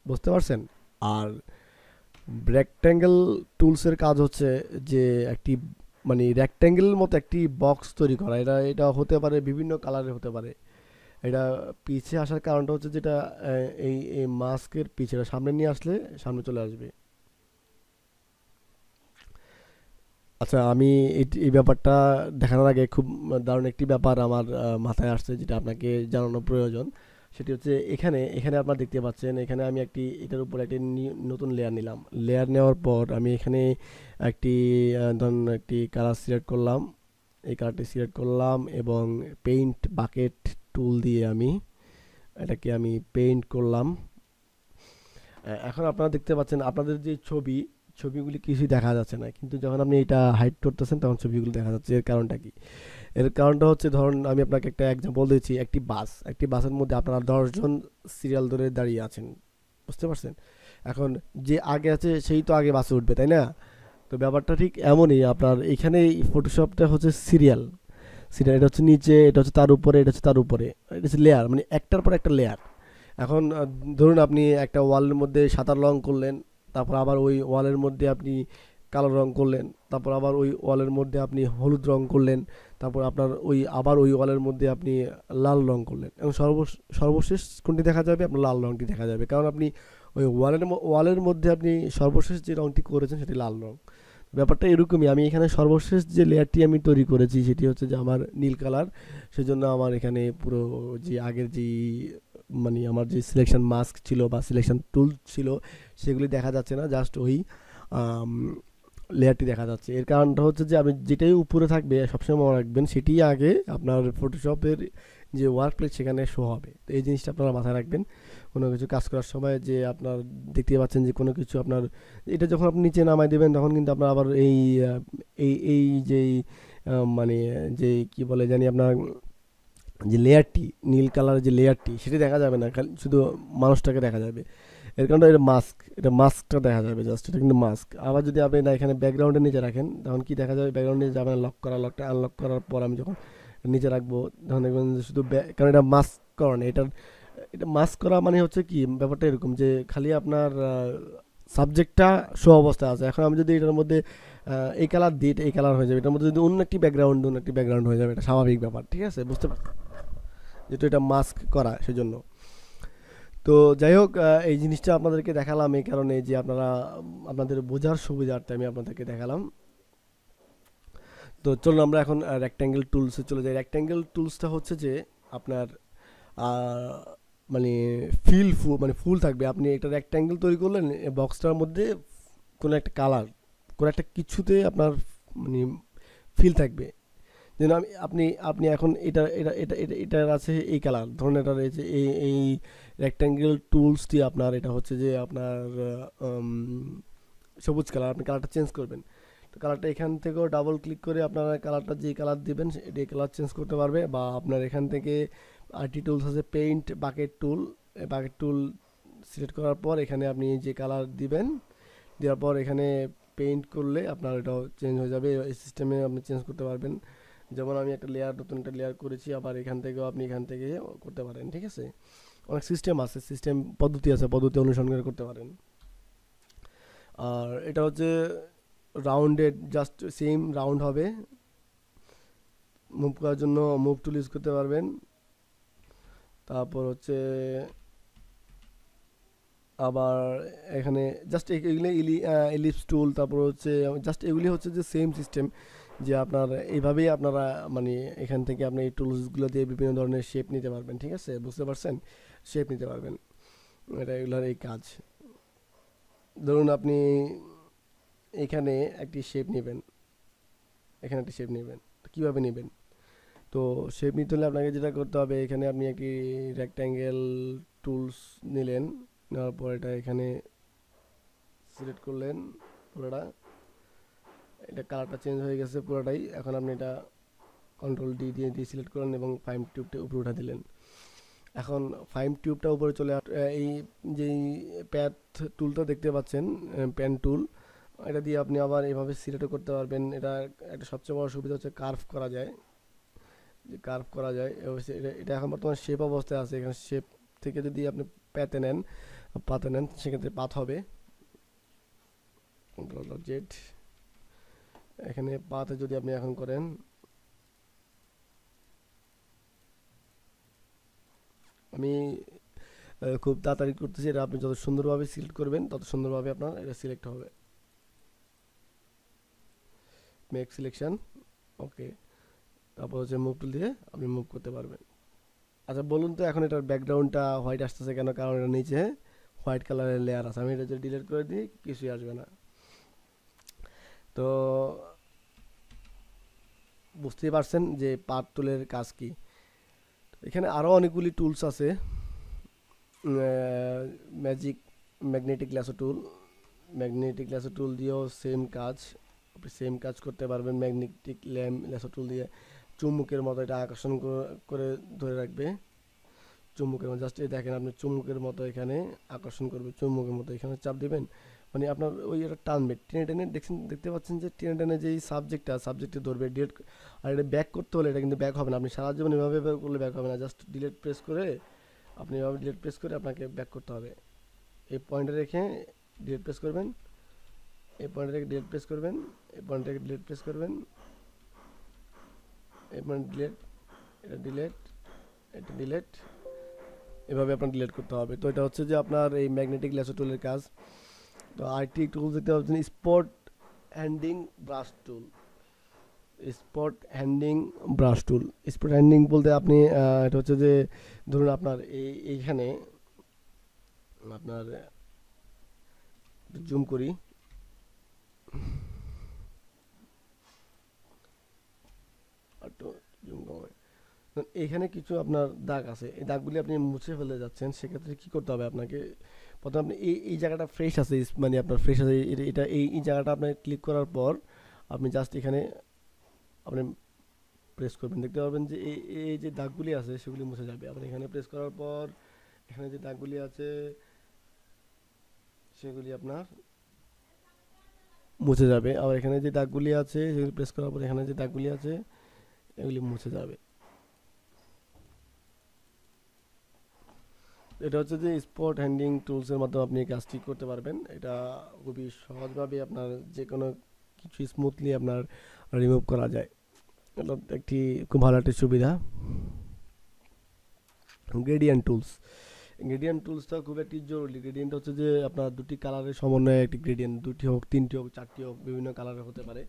A: বুঝতে পারছেন। আর রেক্ট্যাঙ্গেল টুলসের কাজ হচ্ছে যে একটি, মানে রেক্ট্যাঙ্গেলের মতো একটি বক্স তৈরি করা। এটা হতে পারে বিভিন্ন কালারের হতে পারে। এটা পিছে আসার কারণটা হচ্ছে যেটা এই মাস্কের পিছেটা সামনে নিয়ে আসলে সামনে চলে আসবে। আচ্ছা, আমি এই ব্যাপারটা দেখানোর আগে খুব দারুণ একটি ব্যাপার আমার মাথায় আসছে, যেটা আপনাকে জানানো প্রয়োজন। সেটি হচ্ছে এখানে আপনারা দেখতে পাচ্ছেন, এখানে আমি এটার উপর একটি নতুন লেয়ার নিলাম। লেয়ার নেওয়ার পর আমি এখানে ধরুন একটি কালার সিলেক্ট করলাম, এই কালারটি সিলেক্ট করলাম এবং পেইন্ট বাকেট টুল দিয়ে এটাকে আমি পেইন্ট করলাম। এখন আপনারা দেখতে পাচ্ছেন আপনাদের যে ছবিগুলি কিছুই দেখা যাচ্ছে না, কিন্তু যখন আপনি এটা হাইড করতেছেন তখন ছবিগুলো দেখা যাচ্ছে। এর কারণটা কি? এর কারণটা হচ্ছে, ধরুন আমি আপনাকে একটা এক্সাম্পল দিচ্ছি। একটি বাসের মধ্যে আপনারা 10 জন সিরিয়াল ধরে দাঁড়িয়ে আছেন, বুঝতে পারছেন। এখন যে আগে আছে সেই তো আগে বাসে উঠবে, তাই না? তো ব্যাপারটা ঠিক এমনই, আপনার এখানে ফটোশপটা হচ্ছে সিরিয়াল সিরিয়াল, এটা হচ্ছে নিচে, এটা হচ্ছে তার উপরে, এটা হচ্ছে তার উপরে, এটা হচ্ছে লেয়ার, মানে একটার পর একটা লেয়ার। এখন ধরুন আপনি একটা ওয়ালের মধ্যে সাদা রং করলেন, তারপর আবার ওই ওয়ালের মধ্যে আপনি কালো রং করলেন, তারপর আবার ওই ওয়ালের মধ্যে আপনি হলুদ রং করলেন, তারপর আপনার ওই আবার ওই ওয়ালের মধ্যে আপনি লাল রং করলেন, এবং সর্বশেষ কোনটি দেখা যাবে? আপনার লাল রংটি দেখা যাবে, কারণ আপনি ওই ওয়ালের মধ্যে আপনি সর্বশেষ যে রংটি করেছেন সেটি লাল রং। ব্যাপারটা এরকমই, আমি এখানে সর্বশেষ যে লেয়ারটি আমি তৈরি করেছি সেটি হচ্ছে যে আমার নীল কালার। সেজন্য আমার এখানে পুরো যে আগের যে মানে আমার যে সিলেকশন মাস্ক ছিল বা সিলেকশন টুল ছিল সেগুলি দেখা যাচ্ছে না, জাস্ট ওই লেয়ারটি দেখা যাচ্ছে। এর কারণটা হচ্ছে যে আমি যেটাই উপরে থাকবে সবসময় মনে রাখবেন সেটি আগে আপনার ফটোশপের যে ওয়ার্ক প্লেস সেখানে শো হবে। তো এই জিনিসটা আপনারা মাথায় রাখবেন কোনো কিছু কাজ করার সময়, যে আপনার দেখতে পাচ্ছেন যে কোনো কিছু আপনার এটা যখন আপনি নিচে নামাই দেবেন তখন কিন্তু আপনার আবার এই এই যেই মানে যে কি বলে জানি আপনার যে লেয়ারটি নীল কালারের যে লেয়ারটি সেটি দেখা যাবে না, খালি শুধু মানুষটাকে দেখা যাবে। এর কারণে এটা মাস্ক, এটা মাস্কটা দেখা যাবে জাস্ট, এটা কিন্তু মাস্ক। আবার যদি আপনি না এখানে ব্যাকগ্রাউন্ডের নিচে রাখেন তখন কি দেখা যাবে? ব্যাকগ্রাউন্ডে যাবেন, লক করা, লকটা আনলক করার পর আমি যখন নিচে রাখবো তখন দেখবেন যে শুধু কারণ এটা মাস্ক করানো, এটা মাস্ক করা মানে হচ্ছে কি ব্যাপারটা এরকম যে খালি আপনার সাবজেক্টটা শো অবস্থায় আছে। এখন আমি যদি এটার মধ্যে এই কালার দিই, এটা এই কালার হয়ে যাবে, এটার মধ্যে যদি অন্য একটি ব্যাকগ্রাউন্ড হয়ে যাবে, এটা স্বাভাবিক ব্যাপার, ঠিক আছে? বুঝতে পারছেন যেহেতু এটা মাস্ক করা সেজন্য। তো যাই হোক, এই জিনিসটা আপনাদেরকে দেখালাম এই কারণে যে আপনাদের বোঝার সুবিধার্থে আমি আপনাদেরকে দেখালাম। তো চলুন আমরা এখন রেক্ট্যাঙ্গেল টুলসে চলে যাই। রেক্ট্যাঙ্গেল টুলসটা হচ্ছে যে আপনার আহ, মানে ফুল মানে ফুল থাকবে। আপনি একটা রেক্ট্যাঙ্গেল তৈরি করলেন, বক্সটার মধ্যে কোনো একটা কালার, কোনো একটা কিছুতে আপনার মানে ফিল থাকবে। যেন আপনি আপনি এখন এটার আছে এই কালার, ধরুন এটা রয়েছে এই রেক্ট্যাঙ্গেল টুলসটি আপনার, এটা হচ্ছে যে আপনার উম, সবুজ কালার, আপনি কালারটা চেঞ্জ করবেন। তো কালারটা এখান থেকেও ডাবল ক্লিক করে আপনারা কালারটা যে কালার দিবেন এটি কালার চেঞ্জ করতে পারবে, বা আপনার এখান থেকে আরটি টুলস আছে, পেইন্ট বাকেট টুল, বাকেট টুল সিলেক্ট করার পর এখানে আপনি যে কালার দিবেন, দেওয়ার পর এখানে পেইন্ট করলে আপনার এটাও চেঞ্জ হয়ে যাবে, এই সিস্টেমে আপনি চেঞ্জ করতে পারবেন। যেমন আমি একটা লেয়ার, নতুন একটা লেয়ার করেছি, আবার এখান থেকেও আপনি এখান থেকে করতে পারেন, ঠিক আছে? অনেক সিস্টেম আছে, সিস্টেম পদ্ধতি আছে, পদ্ধতি অনুসরণ করে করতে পারেন। আর এটা হচ্ছে রাউন্ডেড, জাস্ট সেম রাউন্ড হবে। মুভ করার জন্য মুভ টুল ইউজ করতে পারবেন। তারপর হচ্ছে আবার এখানে জাস্ট এগুলি ইলিপস টুল, তারপর হচ্ছে জাস্ট এগুলি হচ্ছে যে সেম সিস্টেম, যে আপনার এইভাবেই আপনারা মানে এখান থেকে আপনি এই টুলসগুলো দিয়ে বিভিন্ন ধরনের শেপ নিতে পারবেন, ঠিক আছে? বুঝতে পারছেন? শেপ নিতে পারবেন, এটা এগুলোর এই কাজ। ধরুন আপনি এখানে একটি শেপ নেবেন, এখানে একটি শেপ নেবেন, তো কীভাবে নেবেন? তো শেপ নিতে হলে আপনাকে যেটা করতে হবে, এখানে আপনি একটি রেক্ট্যাঙ্গেল টুলস নিলেন, নেওয়ার পর এটা এখানে সিলেক্ট করলেন পুরোটা, এটা কালারটা চেঞ্জ হয়ে গেছে পুরোটাই। এখন আপনি এটা কন্ট্রোল ডি দিয়ে সিলেক্ট করলেন এবং ফাইম টিউবটা উপরে উঠা দিলেন। এখন ফাইম টিউবটা উপরে চলে এই যেই প্যাথ টুলটা দেখতে পাচ্ছেন, পেন টুল, এটা দিয়ে আপনি আবার এভাবে সিলেক্টও করতে পারবেন। এটা একটা সবচেয়ে বড় সুবিধা হচ্ছে কার্ভ করা যায়, যে কার্ভ করা যায়। এটা এটা এখন বর্তমানে শেপ অবস্থায় আছে, এখানে শেপ থেকে যদি আপনি পাতে নেন সেক্ষেত্রে পাত হবে। কন্ট্রোল জেড, এখানে পাতে যদি আপনি এখন করেন, আমি খুব তাড়াতাড়ি করতেছি, এটা আপনি যত সুন্দরভাবে সিলেক্ট করবেন তত সুন্দরভাবে আপনার এটা সিলেক্ট হবে। মেক সিলেকশন, ওকে। তারপর হচ্ছে মুভ টুল দিয়ে আপনি মুভ করতে পারবেন। আচ্ছা বলুন তো, এখন এটার ব্যাকগ্রাউন্ডটা হোয়াইট আসতেছে কেন? কারণ এটা নিচে হোয়াইট কালারের লেয়ার আছে, আমি এটা যদি ডিলিট করে দিই কিছুই আসবে না। তো বুঝতেই পারছেন যে পাথ টুলের কাজ কি। এখানে আরও অনেকগুলি টুলস আছে, ম্যাজিক ম্যাগনেটিক ল্যাসো টুল, ম্যাগনেটিক ল্যাসো টুল দিয়েও সেম কাজ, আপনি সেম কাজ করতে পারবেন। ম্যাগনেটিক ল্যাসো টুল দিয়ে চুম্বকের মতো এটা আকর্ষণ করে ধরে রাখবে, চুম্বকের মতো। জাস্ট এই দেখেন, আপনি চুম্বকের মতো এখানে আকর্ষণ করবে, চুম্বকের মতো এখানে চাপ দিবেন, মানে আপনার ওই এটা টানবে, টেনে টেনে দেখতে পাচ্ছেন যে টেনে টেনে যেই সাবজেক্টে ধরবে ডিলেট। আর এটা ব্যাক করতে হলে এটা কিন্তু ব্যাক হবে না, আপনি সারা জীবন এভাবে এভাবে করলে ব্যাক হবে না, জাস্ট ডিলেট প্রেস করে আপনি এভাবে ডিলেট প্রেস করে আপনাকে ব্যাক করতে হবে। এই পয়েন্টে রেখে ডিলেট প্রেস করবেন, এই পয়েন্টে রেখে ডিলেট প্রেস করবেন, এই পয়েন্টে রেখে ডিলেট প্রেস করবেন, এই পয়েন্ট ডিলেট, এটা ডিলেট, এটা ডিলেট, এভাবে আপনার ডিলেট করতে হবে। তো এটা হচ্ছে যে আপনার এই ম্যাগনেটিক ল্যাসো টুলের কাজ। তো আরেকটি টুল দেখতে পাচ্ছেন স্পট হ্যান্ডিং ব্রাশ টুল। স্পট হ্যান্ডিং ব্রাশ টুল, স্পট হ্যান্ডিং বলতে আপনি এটা হচ্ছে যে ধরুন আপনার এইখানে আপনার জুম করি, একটু জুম কমাই। এখানে কিছু আপনার দাগ আছে, এই দাগগুলি আপনি মুছে ফেলে যাচ্ছেন, সেক্ষেত্রে কি করতে হবে আপনাকে, প্রথমে আপনি এই জায়গাটা ফ্রেশ আছে, মানে আপনার ফ্রেশ আছে, এটা এই জায়গাটা আপনি ক্লিক করার পর আপনি জাস্ট এখানে আপনি প্রেস করবেন, দেখতে পারবেন যে এই যে দাগগুলি আছে সেগুলি মুছে যাবে। আপনি এখানে প্রেস করার পর এখানে যে দাগগুলি আছে সেগুলি আপনার মুছে যাবে। আবার এখানে যে দাগগুলি আছে সেগুলি প্রেস করার পর এখানে যে দাগগুলি আছে এগুলি মুছে যাবে। এটা হচ্ছে যে স্পট হ্যান্ডিং টুলসের মাধ্যমে আপনি এই কাজটি করতে পারবেন। এটা খুবই সহজভাবে আপনার যে কোনো কিছু স্মুথলি আপনার রিমুভ করা যায়। এটা একটি খুব ভালো একটি সুবিধা। গ্রেডিয়েন্ট টুলস, গ্রেডিয়েন্ট টুলসটা খুব একটি জরুরি। গ্রেডিয়েন্ট হচ্ছে যে আপনার দুটি কালারের সমন্বয়ে একটি গ্রেডিয়েন্ট, দুটি হোক, তিনটি হোক, চারটি হোক, বিভিন্ন কালারের হতে পারে।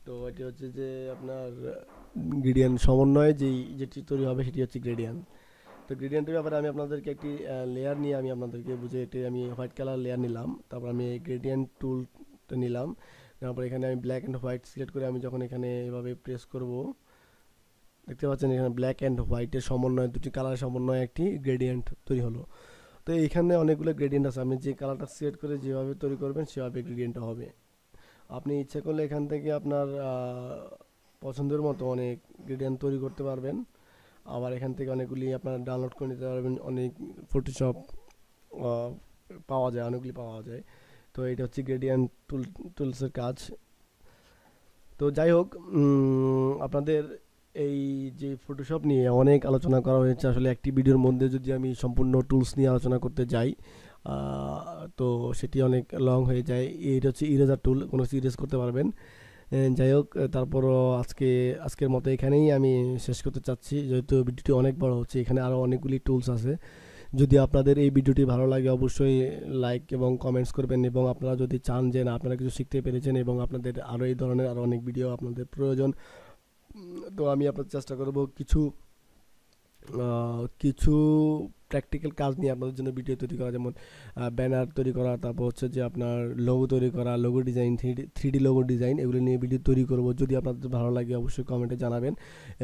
A: তো এটি হচ্ছে যে আপনার গ্রেডিয়েন্ট সমন্বয়ে যেটি তৈরি হবে সেটি হচ্ছে গ্রেডিয়েন্ট। তো গ্রেডিয়েন্টের ব্যাপারে আমি আপনাদেরকে একটি লেয়ার নিয়ে আমি আপনাদেরকে বুঝে, এটি আমি হোয়াইট কালার লেয়ার নিলাম, তারপর আমি গ্রেডিয়েন্ট টুলটা নিলাম, তারপর এখানে আমি ব্ল্যাক অ্যান্ড হোয়াইট সিলেক্ট করে আমি যখন এখানে এভাবে প্রেস করব, দেখতে পাচ্ছেন এখানে ব্ল্যাক অ্যান্ড হোয়াইটের সমন্বয়ে, দুটি কালারের সমন্বয়ে একটি গ্রেডিয়েন্ট তৈরি হলো। তো এইখানে অনেকগুলো গ্রেডিয়েন্ট আছে, আপনি যে কালারটা সিলেক্ট করে যেভাবে তৈরি করবেন সেভাবে গ্রেডিয়েন্টটা হবে। আপনি ইচ্ছা করলে এখান থেকে আপনার পছন্দের মতো অনেক গ্রেডিয়েন্ট তৈরি করতে পারবেন। আবার এখান থেকে অনেকগুলি আপনারা ডাউনলোড করে নিতে পারবেন, অনেক ফটোশপ পাওয়া যায়, অনেকগুলি পাওয়া যায়। তো এটা হচ্ছে গ্রেডিয়েন্ট টুলসের কাজ। তো যাই হোক, আপনাদের এই যে ফটোশপ নিয়ে অনেক আলোচনা করা হয়েছে, আসলে একটি ভিডিওর মধ্যে যদি আমি সম্পূর্ণ টুলস নিয়ে আলোচনা করতে যাই তো সেটি অনেক লং হয়ে যায়। এটা হচ্ছে ইরেজার টুল, কোনো ইরেজ করতে পারবেন। যাই হোক, তারপরও আজকের মতো এখানেই আমি শেষ করতে চাচ্ছি, যেহেতু ভিডিওটি অনেক বড় হচ্ছে, এখানে আরও অনেকগুলি টুলস আছে। যদি আপনাদের এই ভিডিওটি ভালো লাগে অবশ্যই লাইক এবং কমেন্টস করবেন, এবং আপনারা যদি চান যে না আপনারা কিছু শিখতে পেরেছেন এবং আপনাদের আরও এই ধরনের আরও অনেক ভিডিও আপনাদের প্রয়োজন, তো আমি আপনার চেষ্টা করব কিছু প্র্যাকটিক্যাল কাজ নিয়ে আপনাদের জন্য ভিডিও তৈরি করা, যেমন ব্যানার তৈরি করা, তারপর হচ্ছে যে আপনার লোগো তৈরি করা, logo design, three D logo design, এগুলো নিয়ে ভিডিও তৈরি করব। যদি আপনাদের ভালো লাগে অবশ্যই কমেন্টে জানাবেন,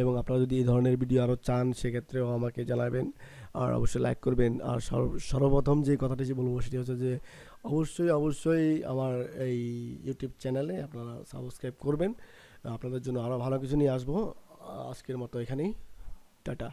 A: এবং আপনারা যদি এই ধরনের ভিডিও আরও চান সেক্ষেত্রেও আমাকে জানাবেন, আর অবশ্যই লাইক করবেন। আর সর্বপ্রথম যে কথাটি যে বলবো সেটি হচ্ছে যে অবশ্যই আমার এই ইউটিউব চ্যানেলে আপনারা সাবস্ক্রাইব করবেন। আপনাদের জন্য আরও ভালো কিছু নিয়ে আসবো। আজকের মতো এখানেই, টাটা।